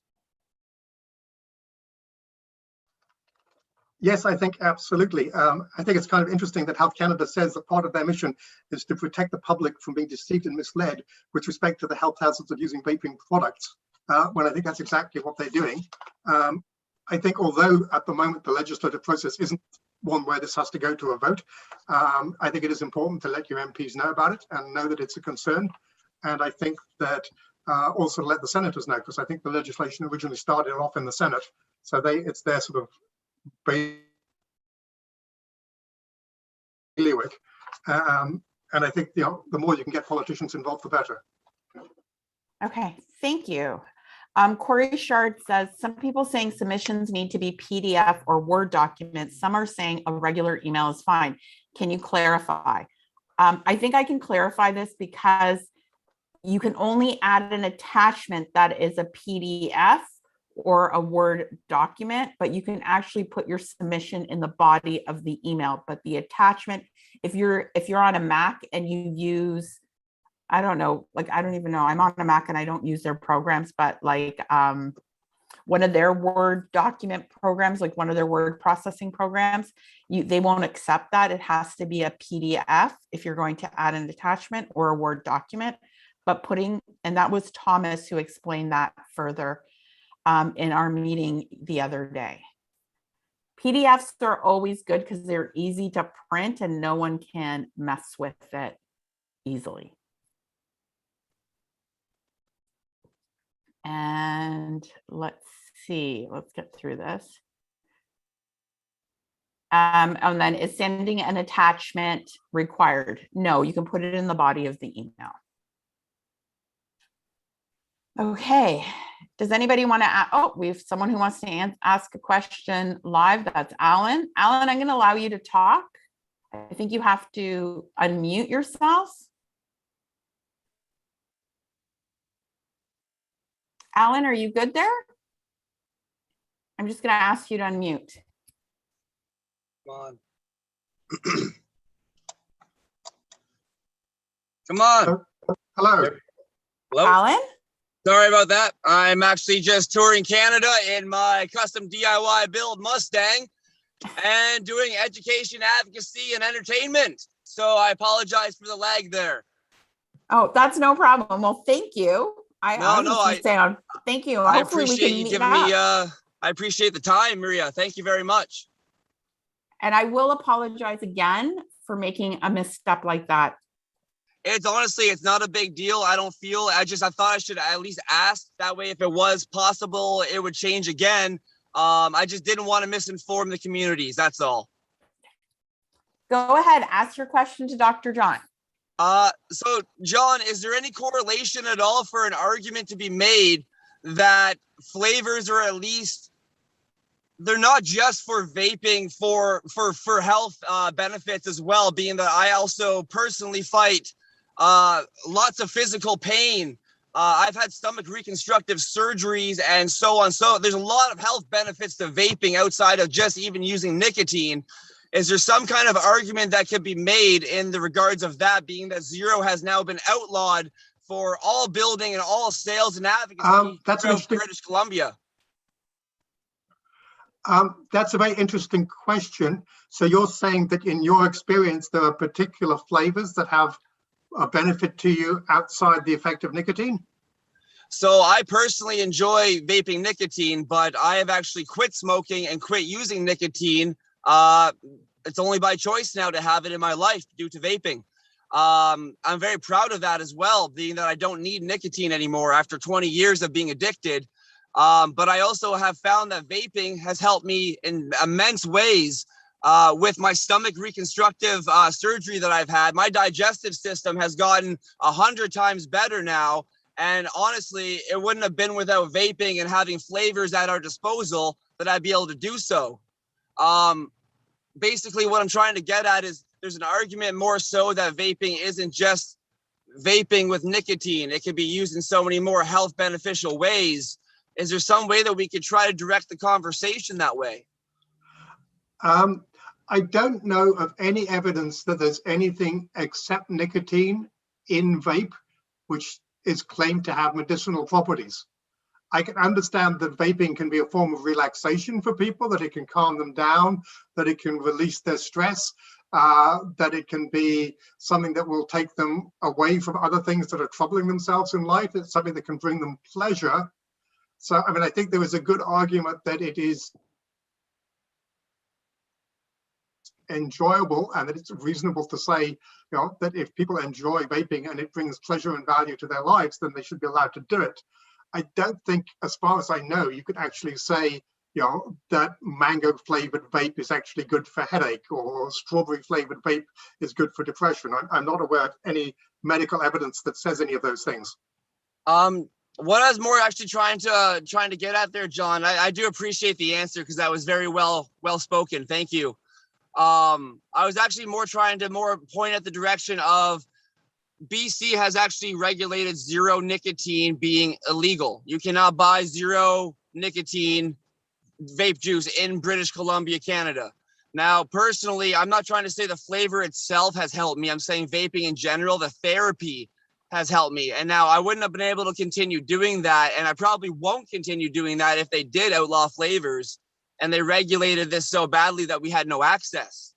Yes, I think absolutely. I think it's kind of interesting that Health Canada says that part of their mission is to protect the public from being deceived and misled with respect to the health hazards of using vaping products, when I think that's exactly what they're doing. I think although at the moment the legislative process isn't one where this has to go to a vote, I think it is important to let your MPs know about it and know that it's a concern. And I think that also let the senators know, because I think the legislation originally started off in the Senate. So it's their sort of bailiwick. And I think the more you can get politicians involved, the better. Okay, thank you. Corey Shard says, some people saying submissions need to be PDF or Word documents. Some are saying a regular email is fine. Can you clarify? I think I can clarify this because you can only add an attachment that is a PDF or a Word document, but you can actually put your submission in the body of the email. But the attachment, if you're on a Mac and you use, I don't know, like, I don't even know, I'm on a Mac and I don't use their programs, but like one of their Word document programs, like one of their word processing programs, they won't accept that. It has to be a PDF if you're going to add an attachment or a Word document. But and that was Thomas who explained that further in our meeting the other day. PDFs are always good because they're easy to print and no one can mess with it easily. And let's see, let's get through this. And then is sending an attachment required? No, you can put it in the body of the email. Okay, does anybody want to, we have someone who wants to ask a question live. That's Alan. Alan, I'm going to allow you to talk. I think you have to unmute yourself. Alan, are you good there? I'm just going to ask you to unmute. Come on. Come on. Hello. Hello. Alan? Sorry about that. I'm actually just touring Canada in my custom DIY build Mustang and doing education, advocacy, and entertainment. So I apologize for the lag there. Oh, that's no problem. Well, thank you. Thank you. I Hopefully we appreciate can you meet giving up. me. I appreciate the time, Maria. Thank you very much. And I will apologize again for making a misstep like that. It's honestly, it's not a big deal. I thought I should at least ask. That way, if it was possible, it would change again. I just didn't want to misinform the communities. That's all. Go ahead, ask your question to Dr. John. So John, is there any correlation at all for an argument to be made that flavors are at least, they're not just for vaping, for health benefits as well, being that I also personally fight lots of physical pain. I've had stomach reconstructive surgeries and so on. So there's a lot of health benefits to vaping outside of just even using nicotine. Is there some kind of argument that could be made in the regards of that, being that zero has now been outlawed for all building and all sales and advocacy throughout British Columbia? That's a very interesting question. So you're saying that in your experience, there are particular flavors that have a benefit to you outside the effect of nicotine? So I personally enjoy vaping nicotine, but I have actually quit smoking and quit using nicotine. It's only by choice now to have it in my life due to vaping. I'm very proud of that as well, being that I don't need nicotine anymore after 20 years of being addicted. But I also have found that vaping has helped me in immense ways with my stomach reconstructive surgery that I've had. My digestive system has gotten 100 times better now. And honestly, it wouldn't have been without vaping and having flavors at our disposal that I'd be able to do so. Basically, what I'm trying to get at is there's an argument more so that vaping isn't just vaping with nicotine. It can be used in so many more health beneficial ways. Is there some way that we could try to direct the conversation that way? I don't know of any evidence that there's anything except nicotine in vape, which is claimed to have medicinal properties. I can understand that vaping can be a form of relaxation for people, that it can calm them down, that it can release their stress, that it can be something that will take them away from other things that are troubling themselves in life. It's something that can bring them pleasure. So, I mean, I think there is a good argument that it is enjoyable and that it's reasonable to say, that if people enjoy vaping and it brings pleasure and value to their lives, then they should be allowed to do it. I don't think, as far as I know, you could actually say that mango flavored vape is actually good for headache, or strawberry flavored vape is good for depression. I'm not aware of any medical evidence that says any of those things. What I was more actually trying to get at there, John, I do appreciate the answer, because that was very well spoken. Thank you. I was actually more trying to point at the direction of BC has actually regulated zero nicotine being illegal. You cannot buy zero nicotine vape juice in British Columbia, Canada. Now, personally, I'm not trying to say the flavor itself has helped me. I'm saying vaping in general, the therapy has helped me. And now I wouldn't have been able to continue doing that. And I probably won't continue doing that if they did outlaw flavors and they regulated this so badly that we had no access.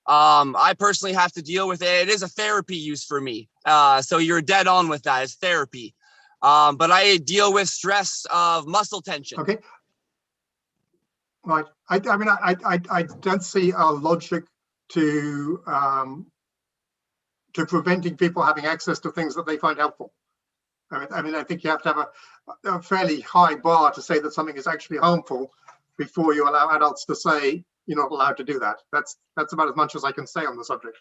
I personally have to deal with it. It is a therapy use for me. So you're dead on with that. It's therapy. But I deal with stress of muscle tension. Okay. Right. I mean, I don't see a logic to preventing people having access to things that they find helpful. I mean, I think you have to have a fairly high bar to say that something is actually harmful before you allow adults to say you're not allowed to do that. That's about as much as I can say on the subject.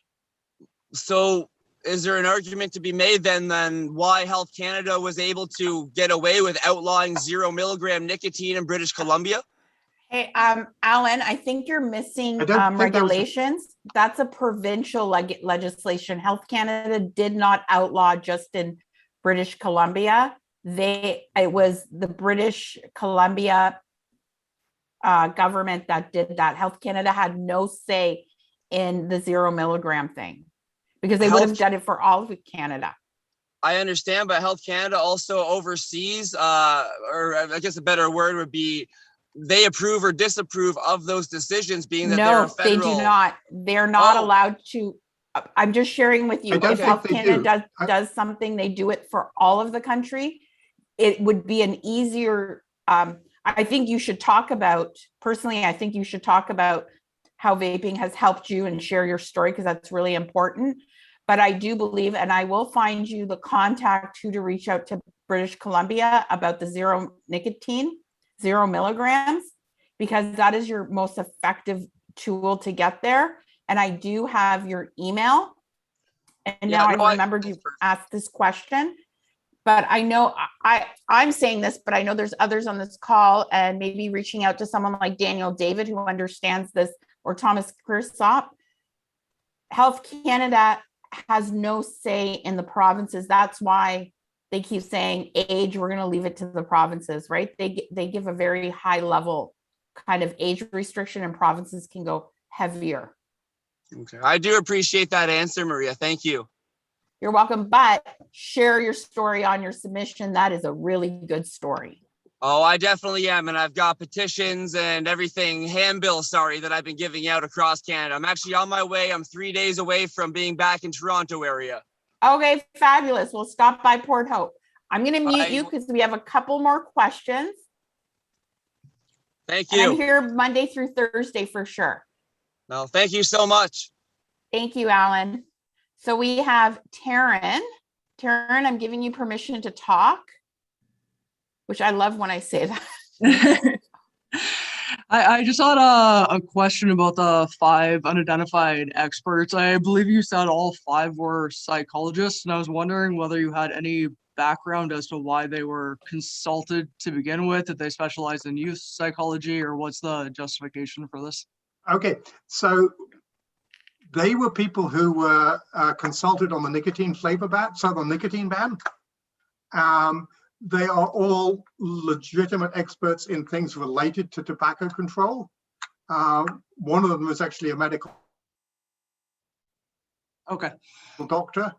So is there an argument to be made then why Health Canada was able to get away with outlawing 0 milligram nicotine in British Columbia? Hey, Alan, I think you're missing regulations. That's a provincial legislation. Health Canada did not outlaw just in British Columbia. It was the British Columbia government that did that. Health Canada had no say in the 0 milligram thing, because they would have done it for all of Canada. I understand, but Health Canada also oversees, or I guess a better word would be, they approve or disapprove of those decisions, being that they're federal. They do not. They're not allowed to. I'm just sharing with you. If Health Canada does something, they do it for all of the country. It would be an easier. I think you should talk about, personally, I think you should talk about how vaping has helped you and share your story, because that's really important. But I do believe, and I will find you the contact who to reach out to British Columbia about the 0 nicotine, 0 milligrams, because that is your most effective tool to get there. And I do have your email. And now I remembered you asked this question, but I know I'm saying this, but I know there's others on this call, and maybe reaching out to someone like Daniel David, who understands this, or Thomas Kersop. Health Canada has no say in the provinces. That's why they keep saying age, we're going to leave it to the provinces, right? They give a very high level kind of age restriction, and provinces can go heavier. Okay. I do appreciate that answer, Maria. Thank you. You're welcome, but share your story on your submission. That is a really good story. Oh, I definitely am. And I've got petitions and everything, handbills, that I've been giving out across Canada. I'm actually on my way. I'm 3 days away from being back in Toronto area. Okay, fabulous. We'll stop by Port Hope. I'm going to mute you because we have a couple more questions. Thank you. And I'm here Monday through Thursday for sure. No, thank you so much. Thank you, Alan. So we have Taryn. Taryn, I'm giving you permission to talk, which I love when I say that. I just had a question about the 5 unidentified experts. I believe you said all 5 were psychologists, and I was wondering whether you had any background as to why they were consulted to begin with, if they specialize in youth psychology, or what's the justification for this? Okay, so they were people who were consulted on the nicotine flavor ban, so the nicotine ban. They are all legitimate experts in things related to tobacco control. One of them is actually a medical doctor.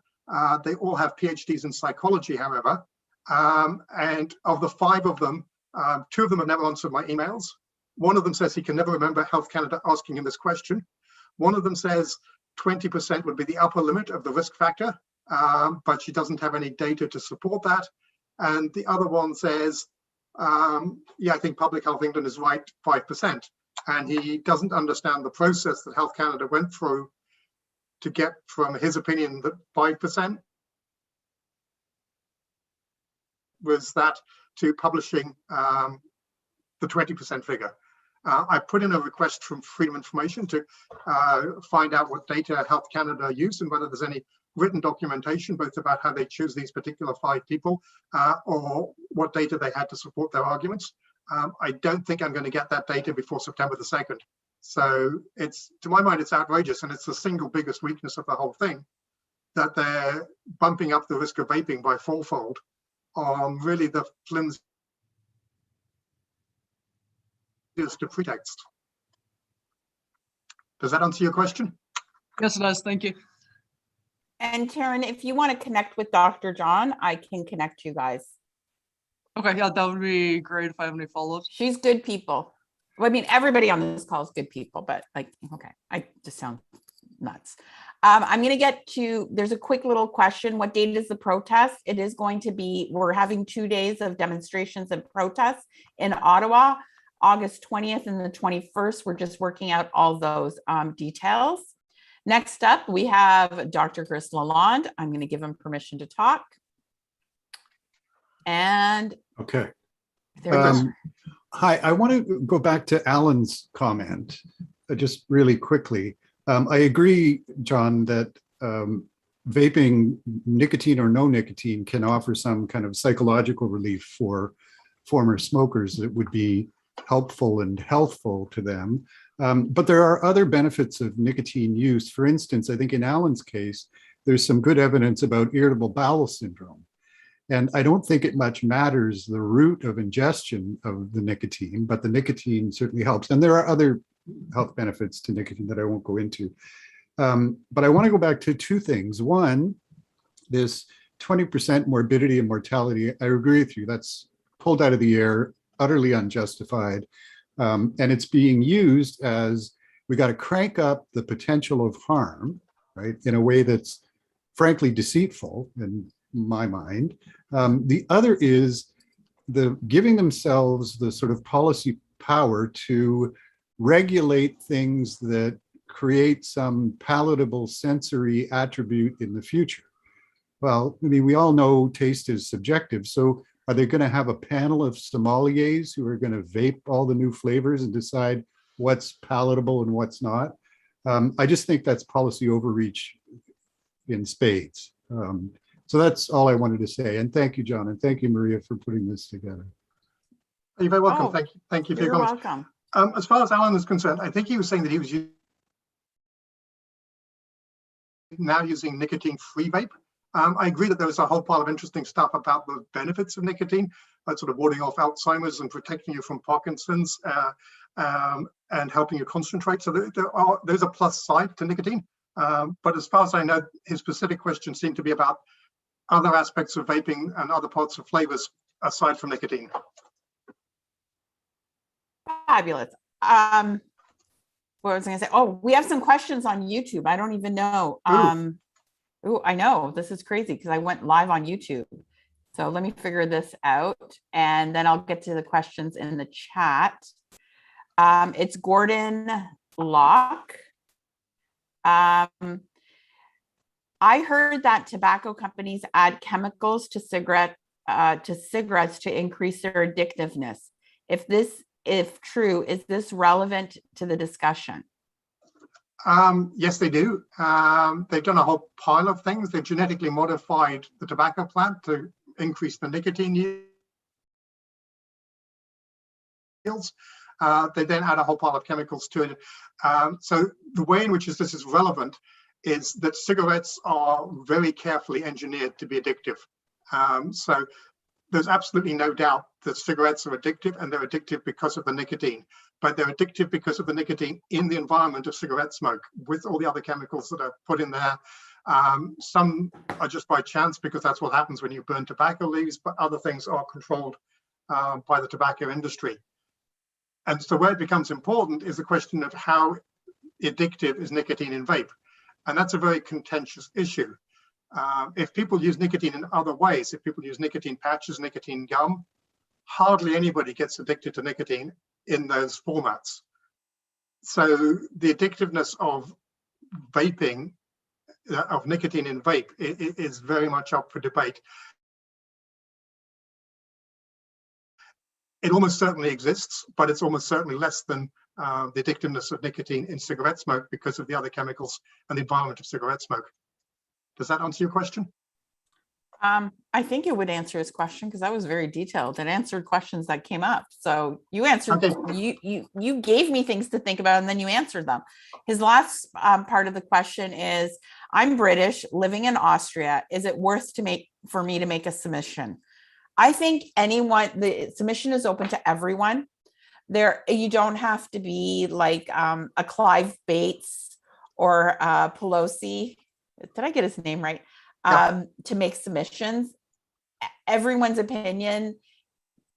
They all have PhDs in psychology, however. And of the 5 of them, 2 of them have never answered my emails. One of them says he can never remember Health Canada asking him this question. One of them says 20% would be the upper limit of the risk factor, but she doesn't have any data to support that. And the other one says, yeah, I think Public Health England is right, 5%. And he doesn't understand the process that Health Canada went through to get from his opinion that 5% was that to publishing the 20% figure. I put in a request from Freedom of Information to find out what data Health Canada used and whether there's any written documentation, both about how they choose these particular 5 people or what data they had to support their arguments. I don't think I'm going to get that data before September the 2nd. So it's, to my mind, it's outrageous, and it's the single biggest weakness of the whole thing, that they're bumping up the risk of vaping by 4-fold on really the flimsiest of pretext. Does that answer your question? Yes, it does. Thank you. And Karen, if you want to connect with Dr. John, I can connect you guys. Okay, yeah, that would be great if I have any follow-ups. She's good people. Well, I mean, everybody on this call is good people, but like, okay, I just sound nuts. I'm going to get to, there's a quick little question. What date is the protest? It is going to be, we're having 2 days of demonstrations and protests in Ottawa, August 20th and the 21st. We're just working out all those details. Next up, we have Dr. Chris Lalonde. I'm going to give him permission to talk. And okay. There you go. Hi, I want to go back to Alan's comment just really quickly. I agree, John, that vaping, nicotine or no nicotine, can offer some kind of psychological relief for former smokers that would be helpful and healthful to them. But there are other benefits of nicotine use. For instance, I think in Alan's case, there's some good evidence about irritable bowel syndrome. And I don't think it much matters the route of ingestion of the nicotine, but the nicotine certainly helps. And there are other health benefits to nicotine that I won't go into. But I want to go back to 2 things. One, this 20% morbidity and mortality, I agree with you, that's pulled out of the air, utterly unjustified. And it's being used as, we got to crank up the potential of harm, right, in a way that's frankly deceitful in my mind. The other is the giving themselves the sort of policy power to regulate things that create some palatable sensory attribute in the future. Well, I mean, we all know taste is subjective. So are they going to have a panel of sommeliers who are going to vape all the new flavors and decide what's palatable and what's not? I just think that's policy overreach in spades. So that's all I wanted to say. And thank you, John, and thank you, Maria, for putting this together. You're very welcome. Oh, thank you for your You're comments. welcome. As far as Alan is concerned, I think he was saying that he was now using nicotine-free vape. I agree that there was a whole pile of interesting stuff about the benefits of nicotine, sort of warding off Alzheimer's and protecting you from Parkinson's and helping you concentrate. So there's a plus side to nicotine. But as far as I know, his specific question seemed to be about other aspects of vaping and other parts of flavors aside from nicotine. Fabulous. What was I going to say? Oh, we have some questions on YouTube. I don't even know. Oh, I know. This is crazy because I went live on YouTube. So let me figure this out, and then I'll get to the questions in the chat. It's Gordon Locke. I heard that tobacco companies add chemicals to cigarettes to increase their addictiveness. If true, is this relevant to the discussion? Yes, they do. They've done a whole pile of things. They've genetically modified the tobacco plant to increase the nicotine yields. They then add a whole pile of chemicals to it. So the way in which this is relevant is that cigarettes are very carefully engineered to be addictive. So there's absolutely no doubt that cigarettes are addictive, and they're addictive because of the nicotine. But they're addictive because of the nicotine in the environment of cigarette smoke with all the other chemicals that are put in there. Some are just by chance because that's what happens when you burn tobacco leaves, but other things are controlled by the tobacco industry. And so where it becomes important is the question of how addictive is nicotine in vape. And that's a very contentious issue. If people use nicotine in other ways, if people use nicotine patches, nicotine gum, hardly anybody gets addicted to nicotine in those formats. So the addictiveness of vaping, of nicotine in vape, is very much up for debate. it almost certainly exists, but it's almost certainly less than the addictiveness of nicotine in cigarette smoke because of the other chemicals and the environment of cigarette smoke. Does that answer your question? I think it would answer his question because that was very detailed. It answered questions that came up. So you answered, Okay. you gave me things to think about and then you answered them. His last part of the question is, I'm British living in Austria. Is it worth for me to make a submission? I think the submission is open to everyone. You don't have to be like a Clive Bates or Pelosi. Did I get his name right? To make submissions. Everyone's opinion.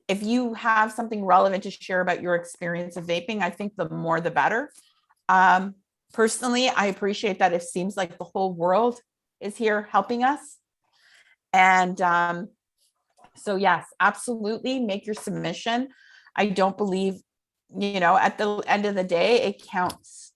If you have something relevant to share about your experience of vaping, I think the more the better. Personally, I appreciate that it seems like the whole world is here helping us. And so yes, absolutely make your submission. I don't believe, at the end of the day, it counts.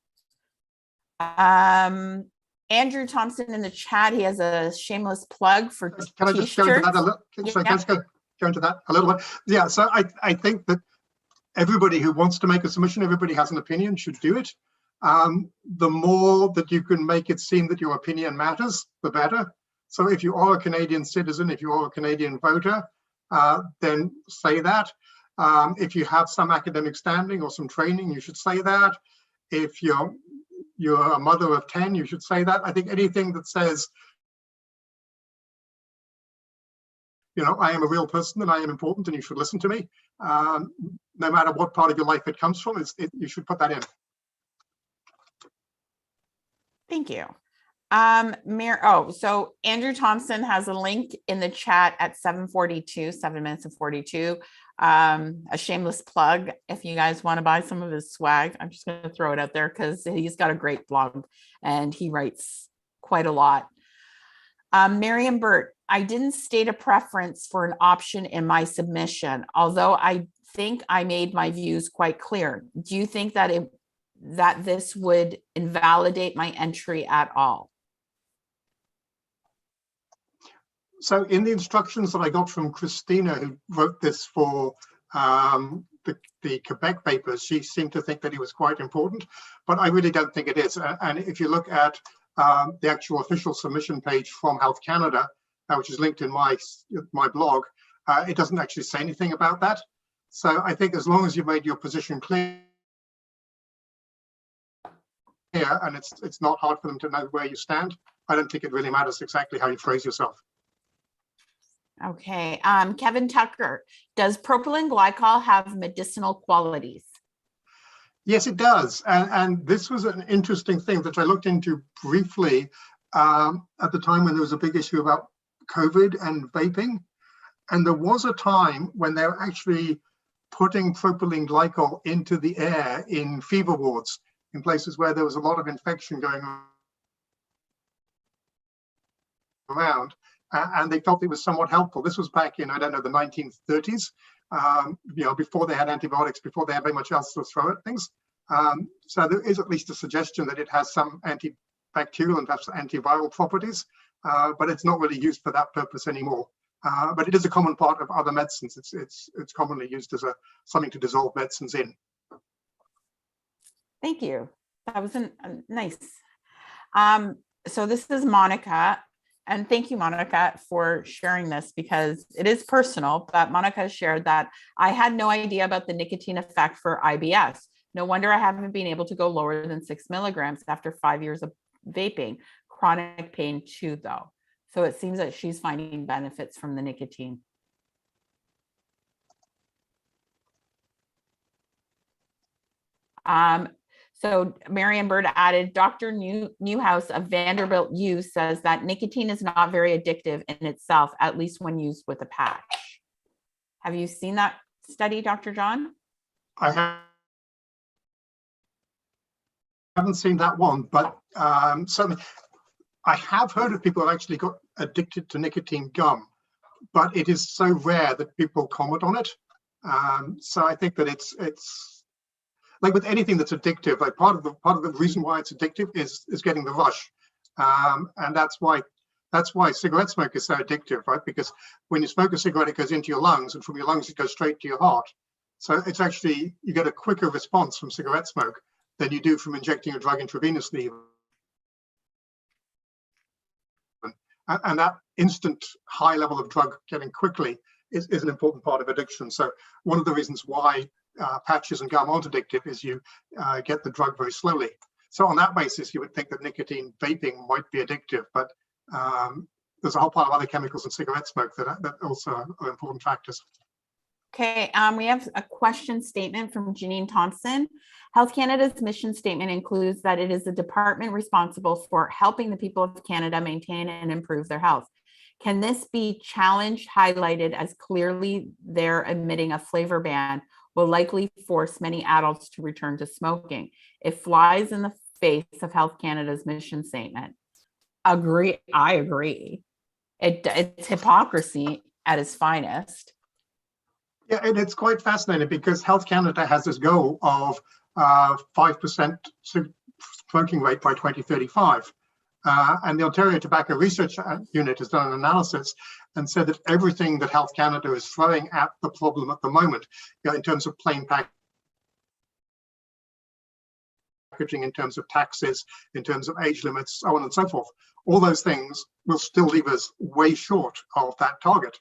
Andrew Thompson in the chat, he has a shameless plug for Can I just go into that a little? Sorry, can I just go into that a little bit? Yeah, so I think that everybody who wants to make a submission, everybody has an opinion, should do it. The more that you can make it seem that your opinion matters, the better. So if you are a Canadian citizen, if you are a Canadian voter, then say that. If you have some academic standing or some training, you should say that. If you're a mother of 10, you should say that. I think anything that says, I am a real person and I am important and you should listen to me, no matter what part of your life it comes from, you should put that in. Thank you. So Andrew Thompson has a link in the chat at 7:42, 7 minutes and 42. A shameless plug. If you guys want to buy some of his swag, I'm just going to throw it out there because he's got a great blog and he writes quite a lot. Miriam Burt, I didn't state a preference for an option in my submission, although I think I made my views quite clear. Do you think that this would invalidate my entry at all? So in the instructions that I got from Christina, who wrote this for the Quebec papers, she seemed to think that it was quite important, but I really don't think it is. And if you look at the actual official submission page from Health Canada, which is linked in my blog, it doesn't actually say anything about that. So I think as long as you've made your position clear, and it's not hard for them to know where you stand, I don't think it really matters exactly how you phrase yourself. Okay. Kevin Tucker, does propylene glycol have medicinal qualities? Yes, it does. And this was an interesting thing that I looked into briefly at the time when there was a big issue about COVID and vaping. And there was a time when they were actually putting propylene glycol into the air in fever wards, in places where there was a lot of infection going around. And they felt it was somewhat helpful. This was back in, I don't know, the 1930s, before they had antibiotics, before they had very much else to throw at things. So there is at least a suggestion that it has some antibacterial and perhaps antiviral properties, but it's not really used for that purpose anymore. But it is a common part of other medicines. It's commonly used as something to dissolve medicines in. Thank you. That was nice. So this is Monica. And thank you, Monica, for sharing this because it is personal, but Monica shared that I had no idea about the nicotine effect for IBS. No wonder I haven't been able to go lower than 6 milligrams after 5 years of vaping. Chronic pain too, though. So it seems that she's finding benefits from the nicotine. So Marian Bird added, Dr. Newhouse of Vanderbilt U says that nicotine is not very addictive in itself, at least when used with a patch. Have you seen that study, Dr. John? I haven't seen that one, but certainly I have heard of people who actually got addicted to nicotine gum, but it is so rare that people comment on it. So I think that it's like with anything that's addictive, like part of the reason why it's addictive is getting the rush, and that's why cigarette smoke is so addictive, right? Because when you smoke a cigarette, it goes into your lungs, and from your lungs it goes straight to your heart. So it's actually, you get a quicker response from cigarette smoke than you do from injecting a drug intravenously. And that instant high level of drug getting quickly is an important part of addiction. So one of the reasons why patches and gum aren't addictive is you get the drug very slowly. So on that basis, you would think that nicotine vaping might be addictive, but there's a whole pile of other chemicals in cigarette smoke that also are important factors. Okay, we have a question statement from Janine Thompson. Health Canada's mission statement includes that it is the department responsible for helping the people of Canada maintain and improve their health. Can this be challenged, highlighted as clearly they're admitting a flavor ban will likely force many adults to return to smoking? It flies in the face of Health Canada's mission statement. Agree, I agree. It's hypocrisy at its finest. Yeah, and it's quite fascinating because Health Canada has this goal of 5% smoking rate by 2035. And the Ontario Tobacco Research Unit has done an analysis and said that everything that Health Canada is throwing at the problem at the moment, in terms of plain packaging, in terms of taxes, in terms of age limits, so on and so forth, all those things will still leave us way short of that target.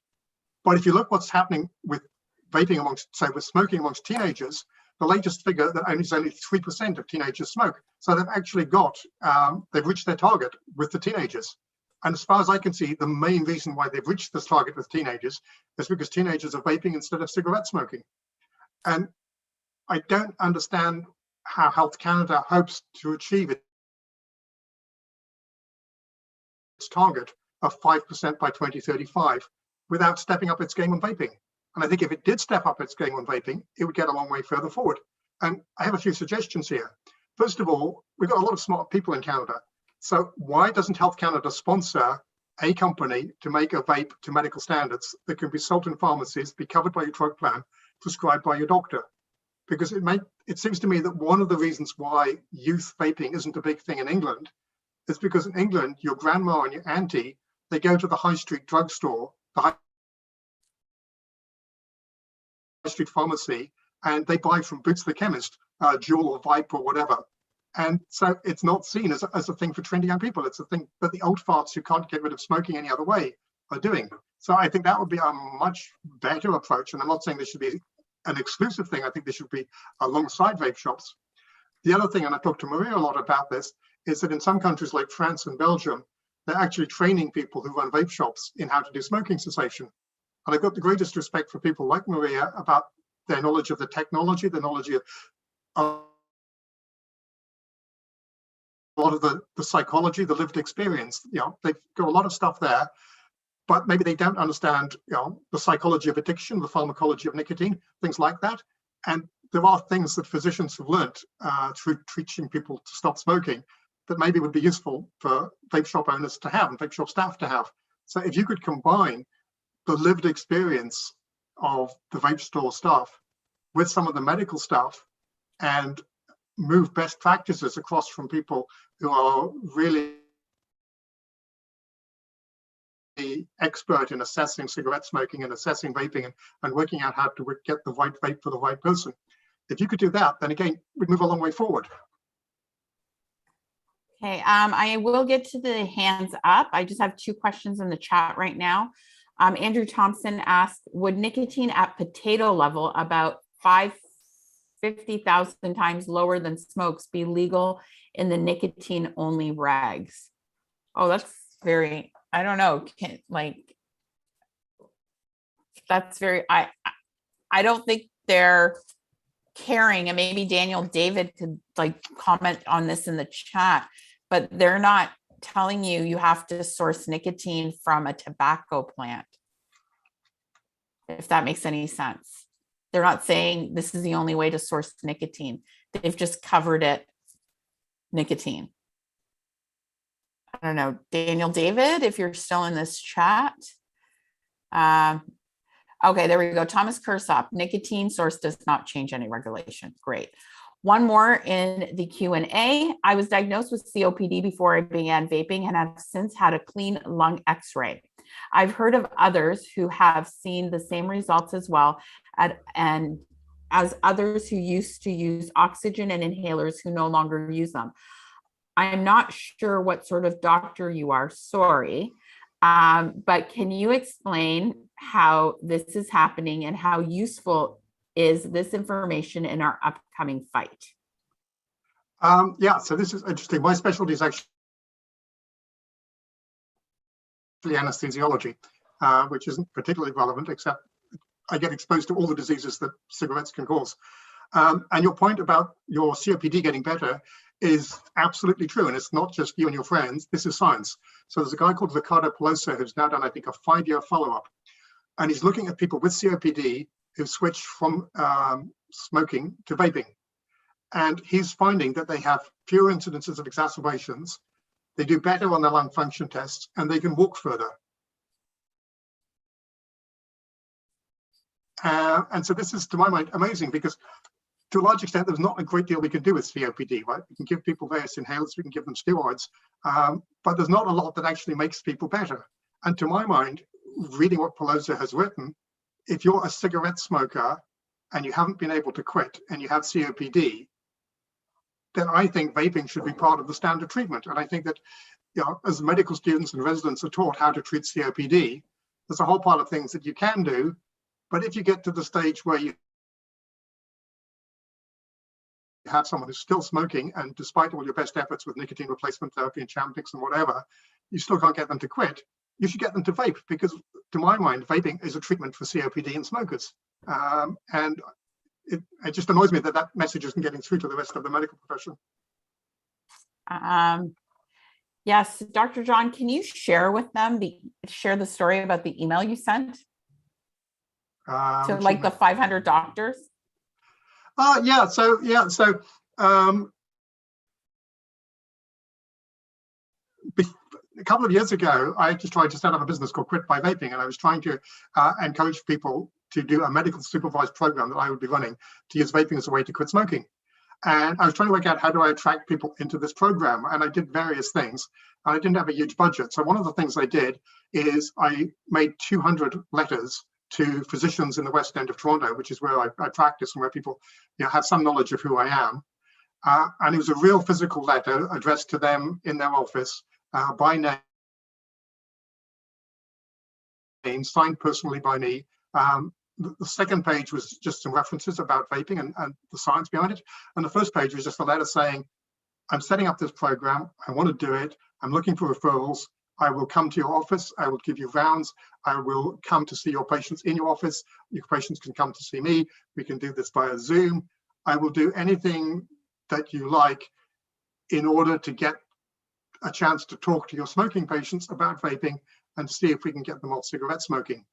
But if you look what's happening with vaping amongst, say, with smoking amongst teenagers, the latest figure that only 3% of teenagers smoke. So they've actually they've reached their target with the teenagers. And as far as I can see, the main reason why they've reached this target with teenagers is because teenagers are vaping instead of cigarette smoking. And I don't understand how Health Canada hopes to achieve its target of 5% by 2035 without stepping up its game on vaping. And I think if it did step up its game on vaping, it would get a long way further forward. And I have a few suggestions here. First of all, we've got a lot of smart people in Canada. So why doesn't Health Canada sponsor a company to make a vape to medical standards that can be sold in pharmacies, be covered by your drug plan, prescribed by your doctor? Because it seems to me that one of the reasons why youth vaping isn't a big thing in England is because in England, your grandma and your auntie, they go to the high street drugstore, the high street pharmacy, and they buy from Boots the chemist, Juul or Vipe or whatever. And so it's not seen as a thing for trendy young people. It's a thing that the old farts who can't get rid of smoking any other way are doing. So I think that would be a much better approach. And I'm not saying this should be an exclusive thing. I think this should be alongside vape shops. The other thing, and I talked to Maria a lot about this, is that in some countries like France and Belgium, they're actually training people who run vape shops in how to do smoking cessation. And I've got the greatest respect for people like Maria about their knowledge of the technology, the knowledge of a lot of the psychology, the lived experience. They've got a lot of stuff there, but maybe they don't understand, the psychology of addiction, the pharmacology of nicotine, things like that. And there are things that physicians have learned through teaching people to stop smoking that maybe would be useful for vape shop owners to have and vape shop staff to have. So if you could combine the lived experience of the vape store staff with some of the medical stuff and move best practices across from people who are really expert in assessing cigarette smoking and assessing vaping and working out how to get the right vape for the right person. If you could do that, then again, we'd move a long way forward. Okay, I will get to the hands up. I just have two questions in the chat right now. Andrew Thompson asked, would nicotine at potato level about 50,000 times lower than smokes be legal in the nicotine only regs? Oh, that's very, I don't know. That's very, I don't think they're caring, and maybe Daniel David could comment on this in the chat, but they're not telling you have to source nicotine from a tobacco plant, if that makes any sense. They're not saying this is the only way to source nicotine. They've just covered it nicotine. I don't know, Daniel David, if you're still in this chat. Okay, there we go. Thomas Kursop, nicotine source does not change any regulation. Great. One more in the Q&A. I was diagnosed with COPD before I began vaping and have since had a clean lung x-ray. I've heard of others who have seen the same results as well and as others who used to use oxygen and inhalers who no longer use them. I'm not sure what sort of doctor you are, sorry. But can you explain how this is happening and how useful is this information in our upcoming fight? Yeah, so this is interesting. My specialty is actually anesthesiology, which isn't particularly relevant, except I get exposed to all the diseases that cigarettes can cause. And your point about your COPD getting better is absolutely true. And it's not just you and your friends, this is science. So there's a guy called Ricardo Peloso who's now done, I think, a 5-year follow-up. And he's looking at people with COPD who switched from smoking to vaping. And he's finding that they have fewer incidences of exacerbations, they do better on their lung function tests, and they can walk further. And so this is, to my mind, amazing, because to a large extent, there's not a great deal we can do with COPD, right? We can give people various inhalers, we can give them steroids, but there's not a lot that actually makes people better. And to my mind, reading what Peloso has written, if you're a cigarette smoker and you haven't been able to quit and you have COPD, then I think vaping should be part of the standard treatment. And I think that, you know, as medical students and residents are taught how to treat COPD, there's a whole pile of things that you can do. But if you get to the stage where you have someone who's still smoking, and despite all your best efforts with nicotine replacement therapy and Champix and whatever, you still can't get them to quit, you should get them to vape, because to my mind, vaping is a treatment for COPD in smokers. And it just annoys me that that message isn't getting through to the rest of the medical profession. Yes, Dr. John, can you share with them, share the story about the email you sent to like the 500 doctors? Yeah, so a couple of years ago, I just tried to set up a business called Quit by Vaping, and I was trying to encourage people to do a medical supervised program that I would be running to use vaping as a way to quit smoking. And I was trying to work out, how do I attract people into this program? And I did various things, and I didn't have a huge budget. So one of the things I did is I made 200 letters to physicians in the West End of Toronto, which is where I practice and where people, you know, have some knowledge of who I am. And it was a real physical letter addressed to them in their office by name, signed personally by me. The second page was just some references about vaping and the science behind it. And the first page was just a letter saying, I'm setting up this program, I want to do it, I'm looking for referrals, I will come to your office, I will give you rounds, I will come to see your patients in your office, your patients can come to see me, we can do this via Zoom, I will do anything that you like in order to get a chance to talk to your smoking patients about vaping and see if we can get them off cigarette smoking.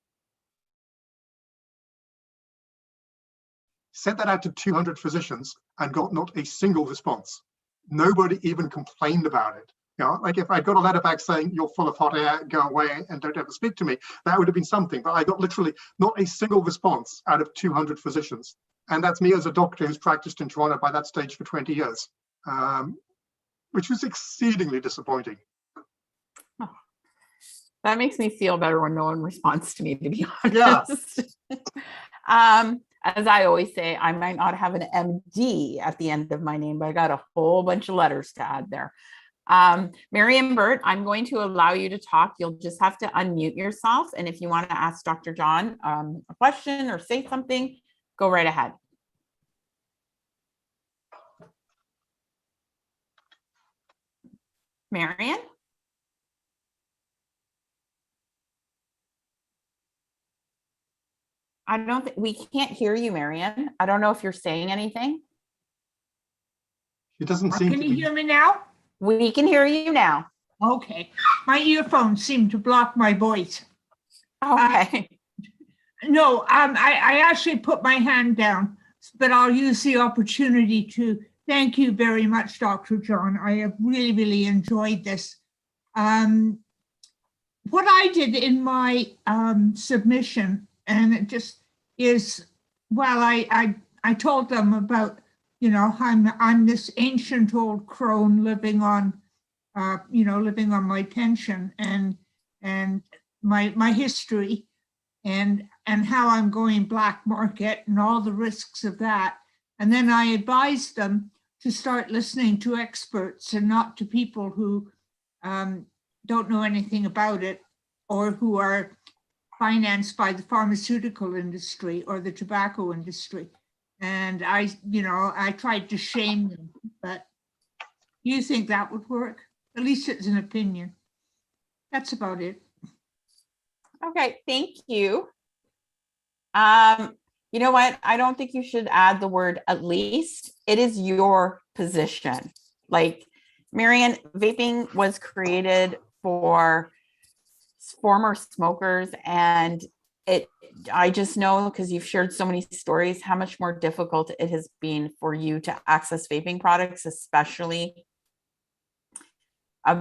Sent that out to 200 physicians and got not a single response. Nobody even complained about it. You know, like if I got a letter back saying, you're full of hot air, go away and don't ever speak to me, that would have been something. But I got literally not a single response out of 200 physicians. And that's me as a doctor who's practiced in Toronto by that stage for 20 years, which was exceedingly disappointing. Oh, that makes me feel better when no one responds to me, to be honest. Yeah. As I always say, I might not have an MD at the end of my name, but I got a whole bunch of letters to add there. Marian Burt, I'm going to allow you to talk. You'll just have to unmute yourself. And if you want to ask Dr. John a question or say something, go right ahead. Marian? I don't think we can't hear you, Marian. I don't know if you're saying anything. It doesn't seem Can you hear me now? We can hear you now. Okay. My earphones seem to block my voice. Okay. No, I actually put my hand down, but I'll use the opportunity to thank you very much, Dr. John. I have really, really enjoyed this. What I did in my submission, and it just is, well, I told them about, you know, I'm this ancient old crone living on, you know, living on my pension and my history, and and how I'm going black market and all the risks of that. And then I advised them to start listening to experts and not to people who don't know anything about it, or who are financed by the pharmaceutical industry or the tobacco industry. And I tried to shame them, but you think that would work? At least it's an opinion. That's about it. Okay, thank you. You know what? I don't think you should add the word at least. It is your position. Like, Marian, vaping was created for former smokers, and I just know, because you've shared so many stories, how much more difficult it has been for you to access vaping products, especially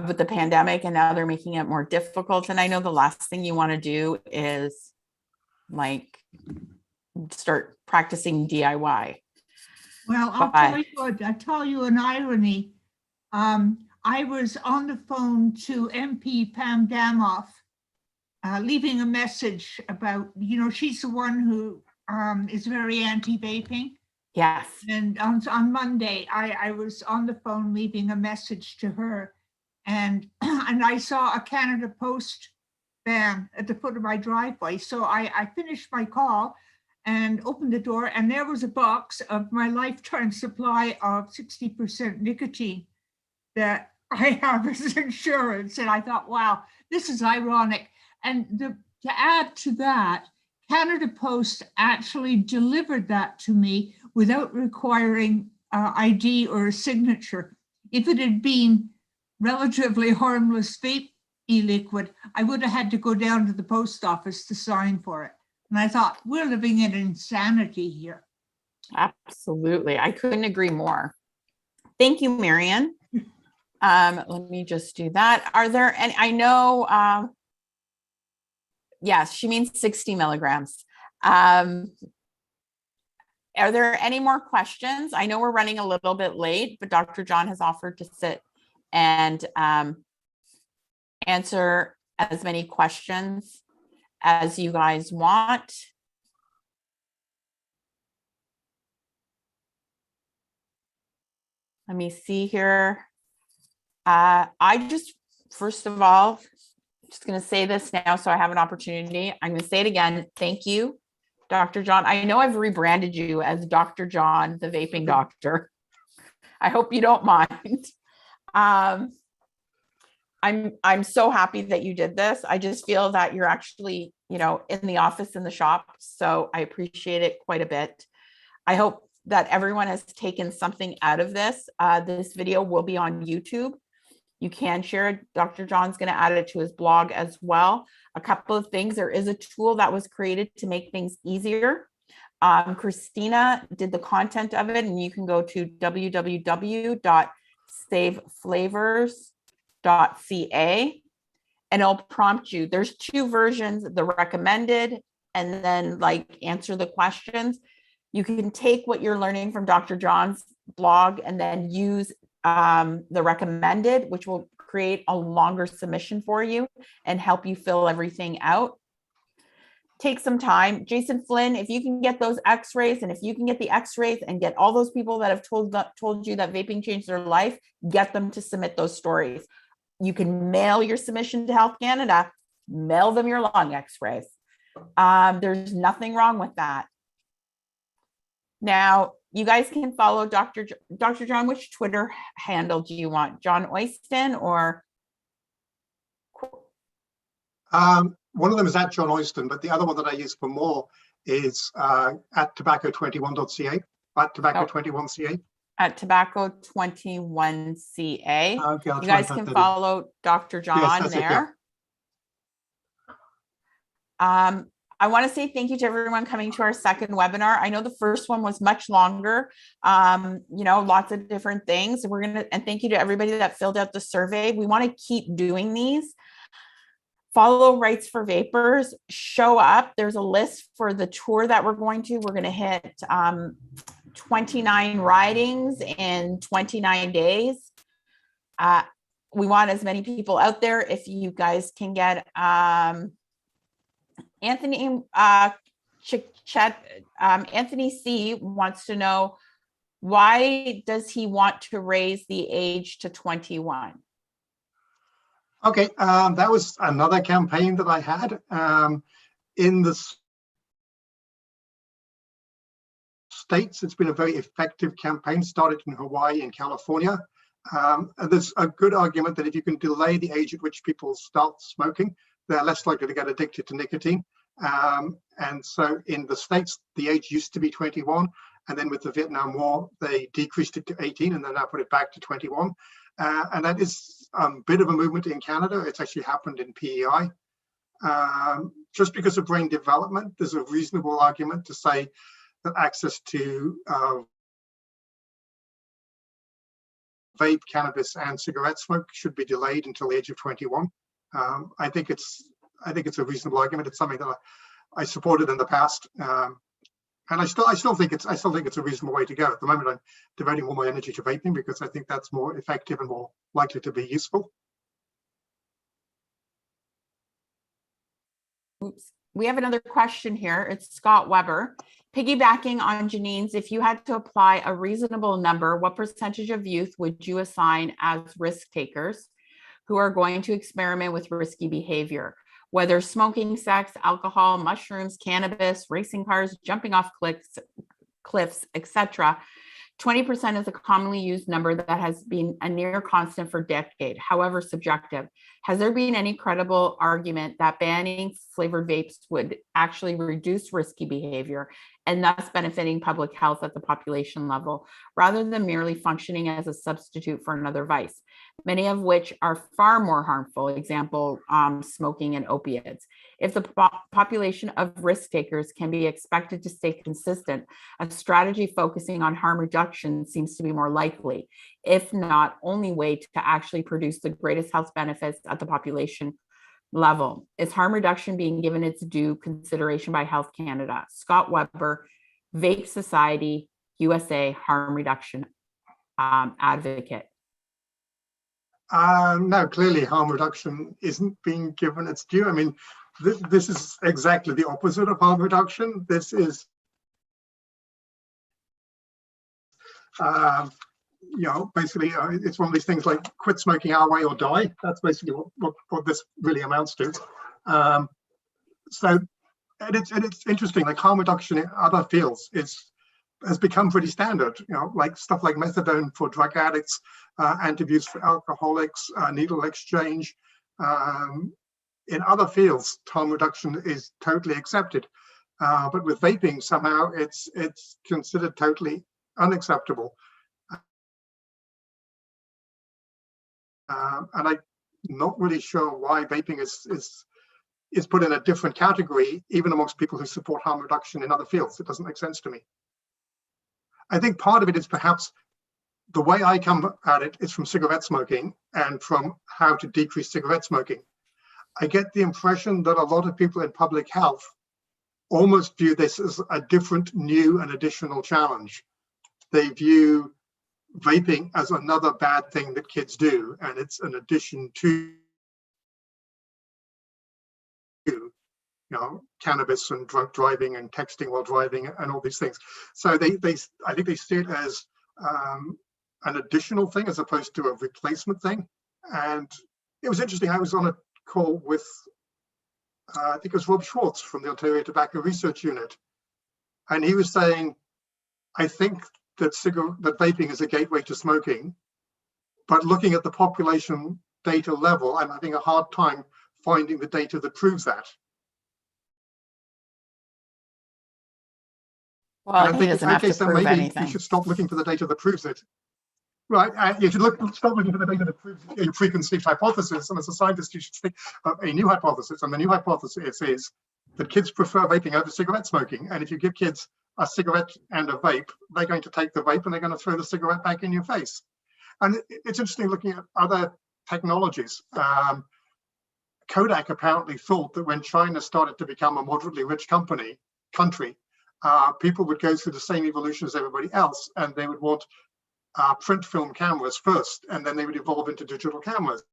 with the pandemic, and now they're making it more difficult. And I know the last thing you want to do is like start practicing DIY. Well, I'll tell you an irony. I was on the phone to MP Pam Damoff, leaving a message about, she's the one who is very anti-vaping. Yes. And on Monday, I was on the phone leaving a message to her, and I saw a Canada Post van at the foot of my driveway. So I finished my call and opened the door, and there was a box of my lifetime supply of 60% nicotine that I have as insurance. And I thought, wow, this is ironic. And to add to that, Canada Post actually delivered that to me without requiring ID or a signature. If it had been relatively harmless vape e-liquid, I would have had to go down to the post office to sign for it. And I thought, we're living in insanity here. Absolutely. I couldn't agree more. Thank you, Marian. Let me just do that. Are there any, I know, yes, she means 60 milligrams. Are there any more questions? I know we're running a little bit late, but Dr. John has offered to sit and answer as many questions as you guys want. Let me see here. I just, first of all, just going to say this now so I have an opportunity. I'm going to say it again. Thank you, Dr. John. I know I've rebranded you as Dr. John, the vaping doctor. I hope you don't mind. I'm so happy that you did this. I just feel that you're actually, in the office, in the shop. So I appreciate it quite a bit. I hope that everyone has taken something out of this. This video will be on YouTube. You can share it. Dr. John's going to add it to his blog as well. A couple of things. There is a tool that was created to make things easier. Christina did the content of it, and you can go to www.saveflavors.ca, and it'll prompt you. There's two versions, the recommended and then answer the questions. You can take what you're learning from Dr. John's blog and then use the recommended, which will create a longer submission for you and help you fill everything out. Take some time. Jason Flynn, if you can get those x-rays, and if you can get the x-rays and get all those people that have told you that vaping changed their life, get them to submit those stories. You can mail your submission to Health Canada, mail them your lung x-rays. There's nothing wrong with that. Now, you guys can follow Dr. John. Which Twitter handle do you want? John Oyston or? One of them is at John Oyston, but the other one that I use for more is at tobacco21.ca, at tobacco21.ca. At tobacco21.ca. Okay, you guys can follow Dr. John there. I want to say thank you to everyone coming to our second webinar. I know the first one was much longer, lots of different things. And thank you to everybody that filled out the survey. We want to keep doing these. Follow Rights for Vapors, show up. There's a list for the tour that we're going to. We're going to hit 29 ridings in 29 days. We want as many people out there. If you guys can get Anthony, Anthony C wants to know, why does he want to raise the age to 21? Okay, that was another campaign that I had in the States. It's been a very effective campaign, started in Hawaii and California. And there's a good argument that if you can delay the age at which people start smoking, they're less likely to get addicted to nicotine. And so in the States, the age used to be 21. And then with the Vietnam War, they decreased it to 18 and then now put it back to 21. And that is a bit of a movement in Canada. It's actually happened in PEI. Just because of brain development, there's a reasonable argument to say that access to vape, cannabis, and cigarette smoke should be delayed until the age of 21. I think it's a reasonable argument. It's something that I supported in the past. And I still think it's a reasonable way to go. At the moment, I'm devoting all my energy to vaping because I think that's more effective and more likely to be useful. Oops. We have another question here. It's Scott Weber. Piggybacking on Janine's, if you had to apply a reasonable number, what percentage of youth would you assign as risk takers who are going to experiment with risky behavior? Whether smoking, sex, alcohol, mushrooms, cannabis, racing cars, jumping off cliffs, etc. 20% is a commonly used number that has been a near constant for decades, however subjective. Has there been any credible argument that banning flavored vapes would actually reduce risky behavior and thus benefiting public health at the population level, rather than merely functioning as a substitute for another vice, many of which are far more harmful, example, smoking and opiates? If the population of risk takers can be expected to stay consistent, a strategy focusing on harm reduction seems to be more likely, if not only way to actually produce the greatest health benefits at the population level. Is harm reduction being given its due consideration by Health Canada? Scott Weber, Vape Society USA harm reduction advocate. No, clearly harm reduction isn't being given its due. I mean, this is exactly the opposite of harm reduction. This is, basically, it's one of these things like quit smoking our way or die. That's basically what this really amounts to. So, and it's interesting, like harm reduction in other fields has become pretty standard, like stuff like methadone for drug addicts, anti-abuse for alcoholics, needle exchange. In other fields, harm reduction is totally accepted. But with vaping, somehow it's considered totally unacceptable. And I'm not really sure why vaping is put in a different category, even amongst people who support harm reduction in other fields. It doesn't make sense to me. I think part of it is perhaps the way I come at it is from cigarette smoking and from how to decrease cigarette smoking. I get the impression that a lot of people in public health almost view this as a different, new and additional challenge. They view vaping as another bad thing that kids do, and it's an addition to cannabis and drunk driving and texting while driving and all these things. So I think they see it as an additional thing as opposed to a replacement thing. And it was interesting. I was on a call with I think it was Rob Schwartz from the Ontario Tobacco Research Unit, and he was saying, I think that vaping is a gateway to smoking, but looking at the population data level, I'm having a hard time finding the data that proves that. Well, he doesn't have to prove maybe anything. You should stop looking for the data that proves it. Right, you should stop looking for the data that proves a preconceived hypothesis, and as a scientist, you should think of a new hypothesis, and the new hypothesis is that kids prefer vaping over cigarette smoking, and if you give kids a cigarette and a vape, they're going to take the vape and they're going to throw the cigarette back in your face. And it's interesting looking at other technologies. Kodak apparently thought that when China started to become a moderately rich country, people would go through the same evolution as everybody else, and they would want print film cameras first, and then they would evolve into digital cameras.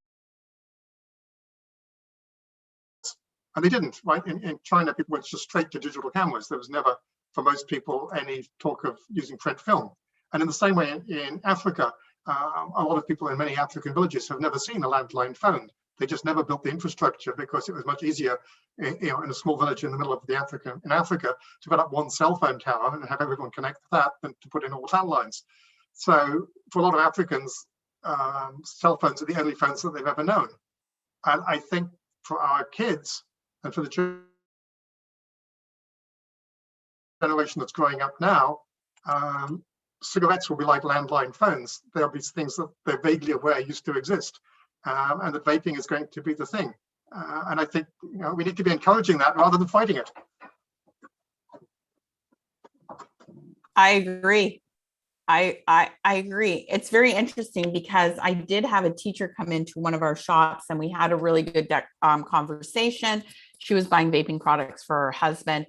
And they didn't, right? In China, people went just straight to digital cameras. There was never, for most people, any talk of using print film. And in the same way in Africa, a lot of people in many African villages have never seen a landline phone. They just never built the infrastructure because it was much easier, in a small village in the middle of Africa to put up one cell phone tower and have everyone connect to that than to put in all landlines. So for a lot of Africans, cell phones are the only phones that they've ever known. And I think for our kids and for the generation that's growing up now, cigarettes will be like landline phones. There'll be things that they're vaguely aware used to exist, and that vaping is going to be the thing. And I think we need to be encouraging that rather than fighting it. I agree. I agree. It's very interesting because I did have a teacher come into one of our shops and we had a really good conversation. She was buying vaping products for her husband.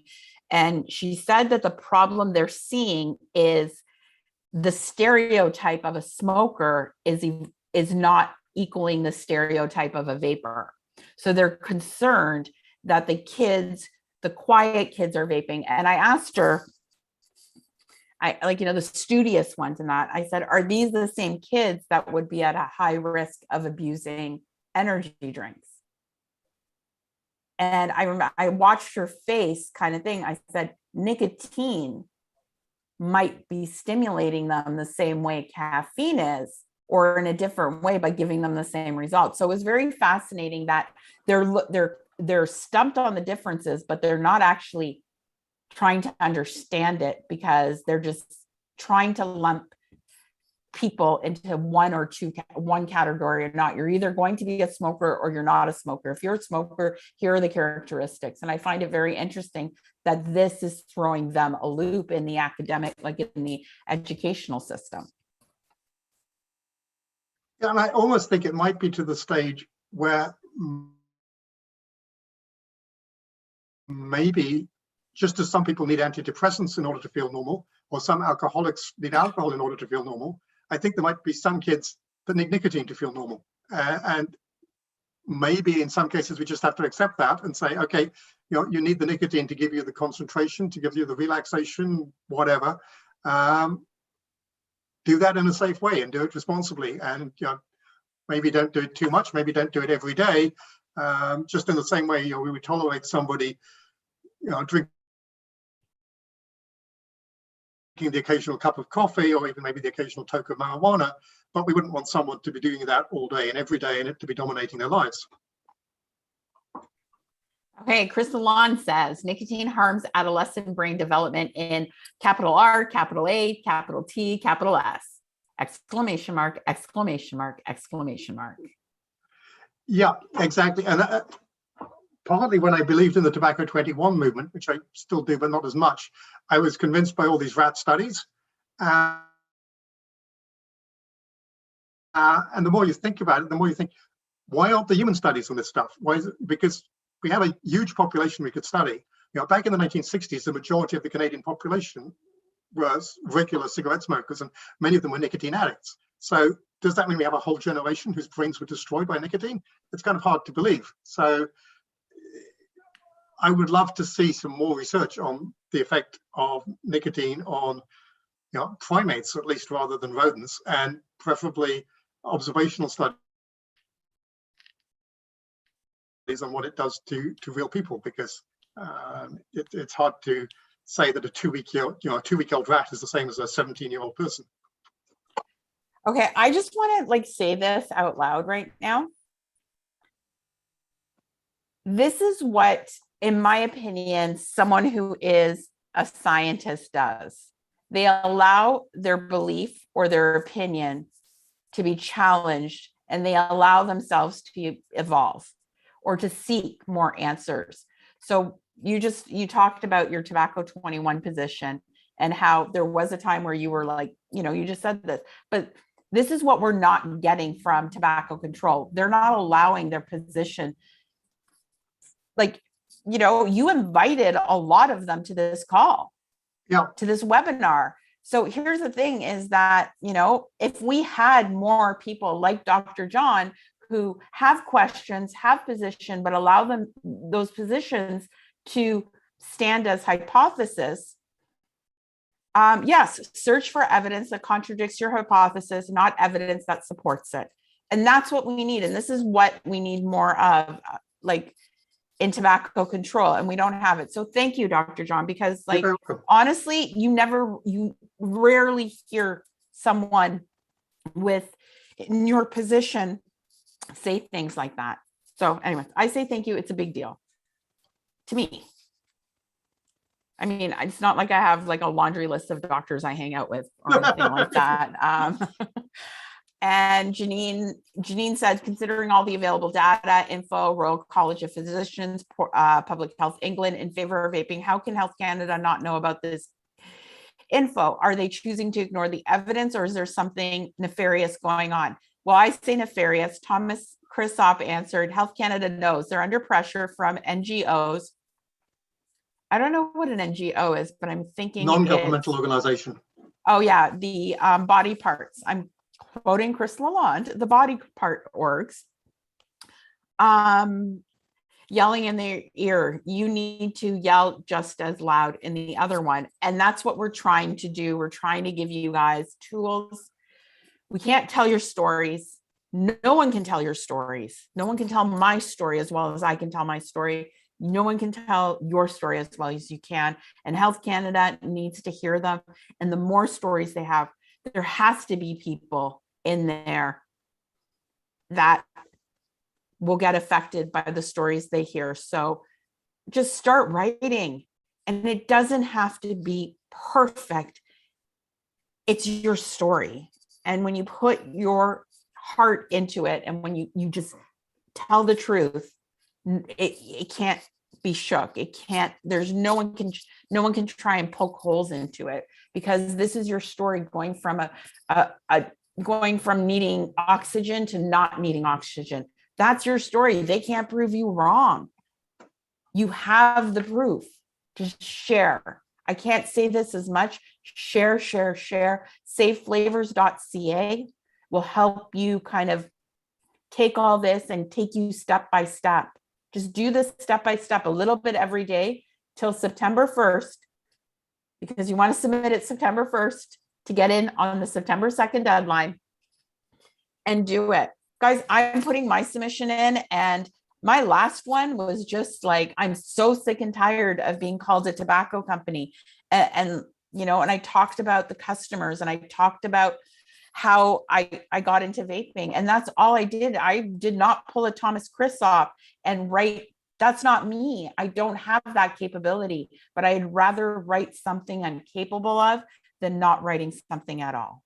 And she said that the problem they're seeing is the stereotype of a smoker is not equaling the stereotype of a vapor. So they're concerned that the quiet kids are vaping. And I asked her, the studious ones and that, I said, are these the same kids that would be at a high risk of abusing energy drinks? And I remember I watched her face kind of thing. I said, nicotine might be stimulating them the same way caffeine is, or in a different way by giving them the same results. So it was very fascinating that they're stumped on the differences, but they're not actually trying to understand it because they're just trying to lump people into one category or not. You're either going to be a smoker or you're not a smoker. If you're a smoker, here are the characteristics. And I find it very interesting that this is throwing them a loop in the academic, like in the educational system. Yeah, and I almost think it might be to the stage where maybe just as some people need antidepressants in order to feel normal, or some alcoholics need alcohol in order to feel normal, I think there might be some kids that need nicotine to feel normal. And maybe in some cases we just have to accept that and say, okay, you need the nicotine to give you the concentration, to give you the relaxation, whatever. Do that in a safe way and do it responsibly. And maybe don't do it too much, maybe don't do it every day. Just in the same way, we would tolerate somebody, drinking the occasional cup of coffee or even maybe the occasional toke of marijuana, but we wouldn't want someone to be doing that all day and every day and it to be dominating their lives. Okay, Chris Alon says nicotine harms adolescent brain development in capital R, capital A, capital T, capital S, exclamation mark, exclamation mark, exclamation mark. Yeah, exactly. And partly when I believed in the Tobacco 21 movement, which I still do, but not as much, I was convinced by all these rat studies. And the more you think about it, the more you think, why aren't the human studies on this stuff? Why is it? Because we have a huge population we could study. Back in the 1960s, the majority of the Canadian population was regular cigarette smokers, and many of them were nicotine addicts. So does that mean we have a whole generation whose brains were destroyed by nicotine? It's kind of hard to believe. So I would love to see some more research on the effect of nicotine on primates, at least, rather than rodents, and preferably observational studies on what it does to real people, because it's hard to say that a two-week-old rat is the same as a 17-year-old person. Okay, I just want to say this out loud right now. This is what, in my opinion, someone who is a scientist does. They allow their belief or their opinion to be challenged, and they allow themselves to evolve or to seek more answers. So you talked about your Tobacco 21 position and how there was a time where you were like, you just said this, but this is what we're not getting from tobacco control. They're not allowing their position. You invited a lot of them to this call, to this webinar. So here's the thing is that, if we had more people like Dr. John who have questions, have position, but allow them those positions to stand as hypothesis. Yes, search for evidence that contradicts your hypothesis, not evidence that supports it. And that's what we need. And this is what we need more of, like in tobacco control, and we don't have it. So thank you, Dr. John, because like, honestly, you rarely hear someone with in your position say things like that. So anyway, I say thank you. It's a big deal to me. I mean, it's not like I have like a laundry list of doctors I hang out with or anything like that. And Janine said, considering all the available data, info, Royal College of Physicians, Public Health England in favor of vaping, how can Health Canada not know about this info? Are they choosing to ignore the evidence, or is there something nefarious going on? Well, I say nefarious. Thomas Christoph answered, Health Canada knows. They're under pressure from NGOs. I don't know what an NGO is, but I'm thinking non-governmental organization. Oh yeah, the body parts. I'm quoting Chris Lalonde, the body part orgs, yelling in their ear, you need to yell just as loud in the other one. And that's what we're trying to do. We're trying to give you guys tools. We can't tell your stories. No one can tell your stories. No one can tell my story as well as I can tell my story. No one can tell your story as well as you can. And Health Canada needs to hear them. And the more stories they have, there has to be people in there that will get affected by the stories they hear. So just start writing, and it doesn't have to be perfect. It's your story. And when you put your heart into it, and when you just tell the truth, it can't be shook. It can't, there's no one can try and poke holes into it, because this is your story going from going from needing oxygen to not needing oxygen. That's your story. They can't prove you wrong. You have the proof. Just share. I can't say this as much. Share, share, share. Safeflavors.ca will help you kind of take all this and take you step by step. Just do this step by step, a little bit every day till September 1st, because you want to submit it September 1st to get in on the September 2nd deadline, and do it. Guys, I'm putting my submission in, and my last one was just like, I'm so sick and tired of being called a tobacco company. And you know, and I talked about the customers, and I talked about how I got into vaping, and that's all I did. I did not pull a Thomas Christoph and write, that's not me. I don't have that capability, but I'd rather write something I'm capable of than not writing something at all.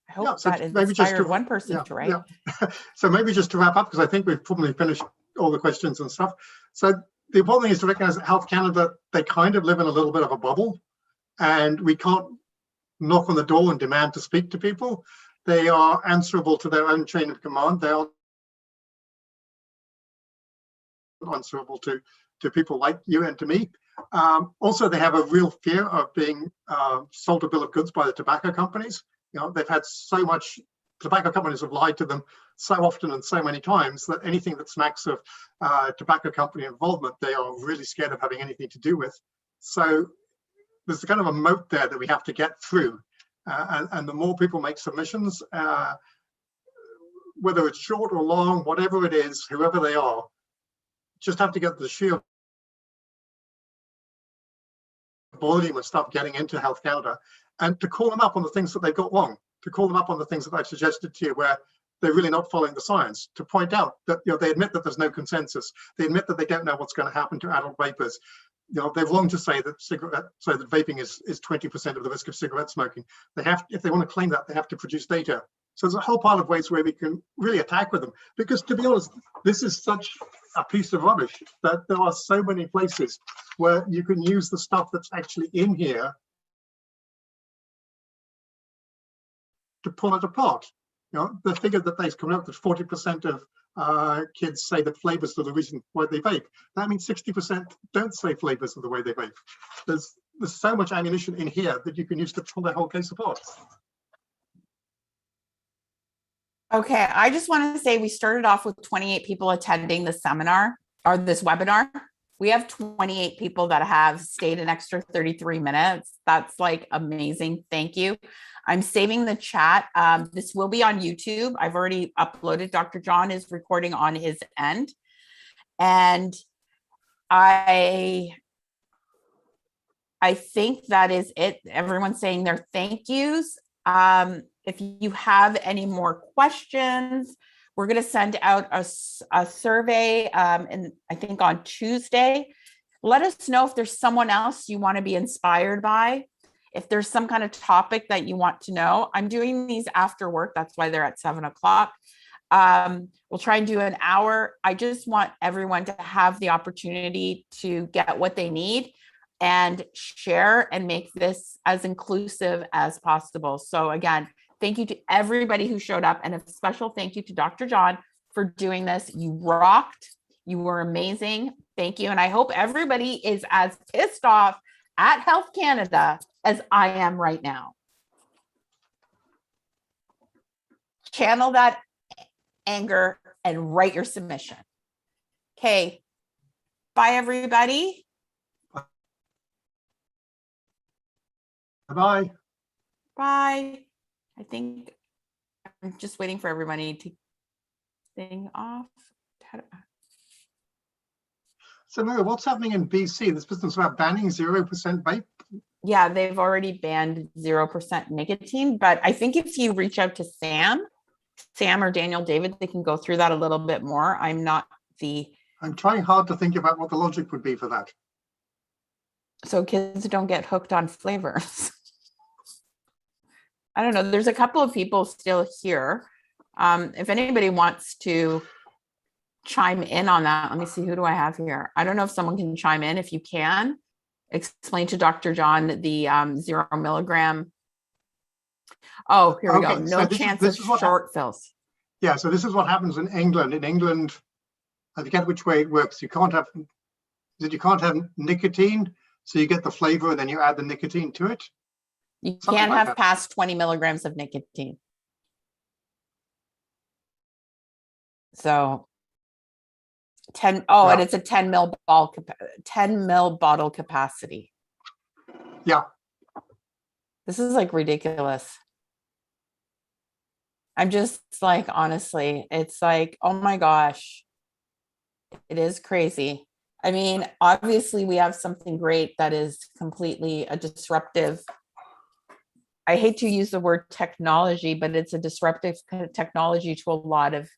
I hope that inspired one person to write. Yeah. So maybe just to wrap up, because I think we've probably finished all the questions and stuff. So the important thing is to recognize that Health Canada, they kind of live in a little bit of a bubble, and we can't knock on the door and demand to speak to people. They are answerable to their own chain of command. They are answerable to people like you and to me. Also, they have a real fear of being sold a bill of goods by the tobacco companies. You know, they've had so much, tobacco companies have lied to them so often and so many times that anything that smacks of tobacco company involvement, they are really scared of having anything to do with. So there's kind of a moat there that we have to get through. And the more people make submissions, whether it's short or long, whatever it is, whoever they are, just have to get the sheer volume of stuff getting into Health Canada, and to call them up on the things that they've got wrong, to call them up on the things that I've suggested to you where they're really not following the science, to point out that, you know, they admit that there's no consensus. They admit that they don't know what's going to happen to adult vapers. You know, they're wrong to say that that vaping is 20% of the risk of cigarette smoking. They have, if they want to claim that, they have to produce data. So there's a whole pile of ways where we can really attack with them, because to be honest, this is such a piece of rubbish that there are so many places where you can use the stuff that's actually in here to pull it apart. You know, the figure that they've come out that 40% of kids say that flavors are the reason why they vape. That means 60% don't say flavors are the way they vape. There's so much ammunition in here that you can use to pull the whole case apart. Okay, I just want to say we started off with 28 people attending the seminar or this webinar. We have 28 people that have stayed an extra 33 minutes. That's like amazing. Thank you. I'm saving the chat. This will be on YouTube. I've already uploaded. Dr. John is recording on his end. And I think that is it. Everyone's saying their thank yous. If you have any more questions, we're going to send out a survey, and I think on Tuesday. Let us know if there's someone else you want to be inspired by. If there's some kind of topic that you want to know. I'm doing these after work. That's why they're at 7 o'clock. We'll try and do an hour. I just want everyone to have the opportunity to get what they need and share and make this as inclusive as possible. So again, thank you to everybody who showed up, and a special thank you to Dr. John for doing this. You rocked. You were amazing. Thank you. And I hope everybody is as pissed off at Health Canada as I am right now. Channel that anger and write your submission. Okay. Bye, everybody. Bye. Bye. I think I'm just waiting for everybody to thing off. So Maria, what's happening in BC? This business about banning 0% vape? Yeah, they've already banned 0% nicotine, but I think if you reach out to Sam or Daniel David, they can go through that a little bit more. I'm trying hard to think about what the logic would be for that. So kids don't get hooked on flavors. I don't know. There's a couple of people still here. If anybody wants to chime in on that, let me see, who do I have here? I don't know if someone can chime in. If you can, explain to Dr. John the 0 milligram. Oh, here we go. No chance of short fills. Yeah, so this is what happens in England. In England, I forget which way it works. You can't have nicotine, so you get the flavor and then you add the nicotine to it. You can't have past 20 milligrams of nicotine. So 10, and it's a 10 mil bottle capacity. Yeah. This is like ridiculous. I'm just like, honestly, it's like, oh my gosh, it is crazy. I mean, obviously we have something great that is completely a disruptive. I hate to use the word technology, but it's a disruptive technology to a lot of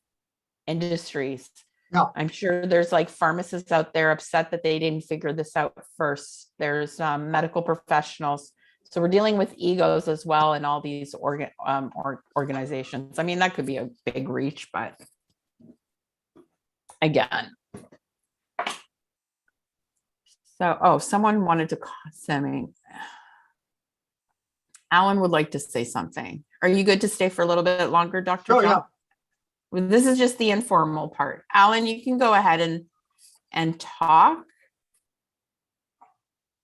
industries. Yeah. I'm sure there's like pharmacists out there upset that they didn't figure this out first. There's medical professionals. So we're dealing with egos as well in all these organizations. I mean, that could be a big reach, but again. So, someone wanted to send me. Alan would like to say something. Are you good to stay for a little bit longer, Dr. Oh, John? yeah. Well, this is just the informal part. Alan, you can go ahead and talk.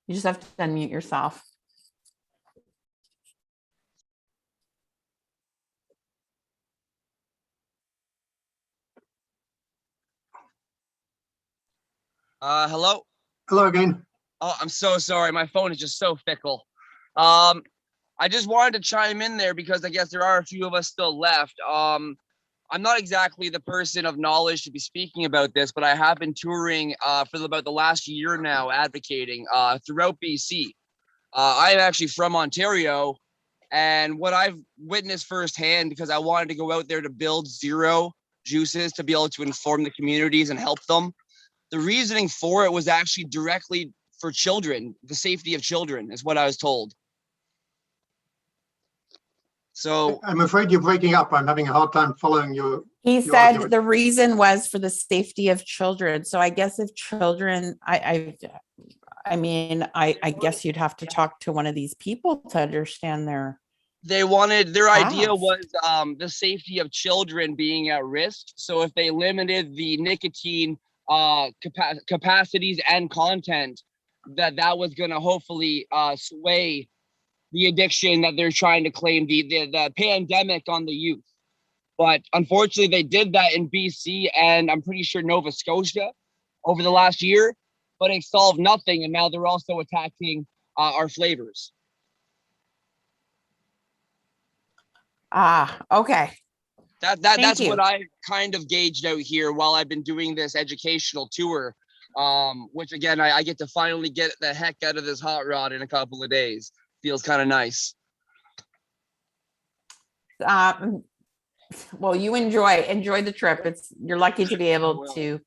You just have to unmute yourself. Hello? Hello again. Oh, I'm so sorry. My phone is just so fickle. I just wanted to chime in there because I guess there are a few of us still left. I'm not exactly the person of knowledge to be speaking about this, but I have been touring for about the last year now, advocating throughout BC. I'm actually from Ontario, and what I've witnessed firsthand, because I wanted to go out there to build zero juices to be able to inform the communities and help them. The reasoning for it was actually directly for children. The safety of children is what I was told. So I'm afraid you're breaking up. I'm having a hard time following you. He said the reason was for the safety of children. So I guess if children, I mean, I guess you'd have to talk to one of these people to understand their idea was the safety of children being at risk. So if they limited the nicotine capacities and content, that was going to hopefully sway the addiction that they're trying to claim, the pandemic on the youth. But unfortunately, they did that in BC and I'm pretty sure Nova Scotia over the last year, but it solved nothing. And now they're also attacking our flavors. Okay. That's you. what I kind of gauged out here while I've been doing this educational tour, which again, I get to finally get the heck out of this hot rod in a couple of days. Feels kind of nice. Well, you enjoy the trip. You're lucky to be able to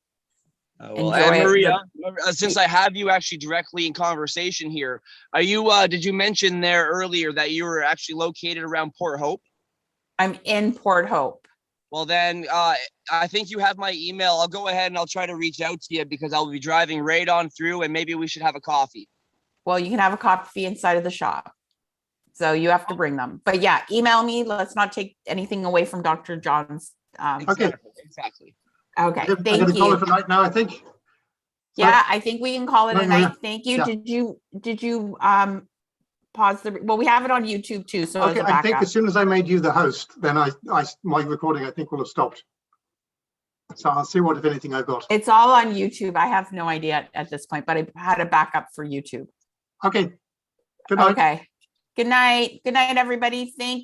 Well, enjoy and Maria, it. since I have you actually directly in conversation here, are you? Did you mention there earlier that you were actually located around Port Hope? I'm in Port Hope. Well, then I think you have my email. I'll go ahead and I'll try to reach out to you because I'll be driving right on through, and maybe we should have a coffee. Well, you can have a coffee inside of the shop. So you have to bring them. But yeah, email me. Let's not take anything away from Dr. John's. Okay. Exactly. Okay. I'm Thank going to call you. it a night now, I think. Yeah, I think we can call it a Yeah. night. Thank you. Yeah. Did you pause the, well, we have it on YouTube too. So Okay, as a I think backup. as soon as I made you the host, then my recording, I think, will have stopped. So I'll see if anything I've got. It's all on YouTube. I have no idea at this point, but I had a backup for YouTube. Okay. Good night. Okay. Good night. Good night, everybody. Thank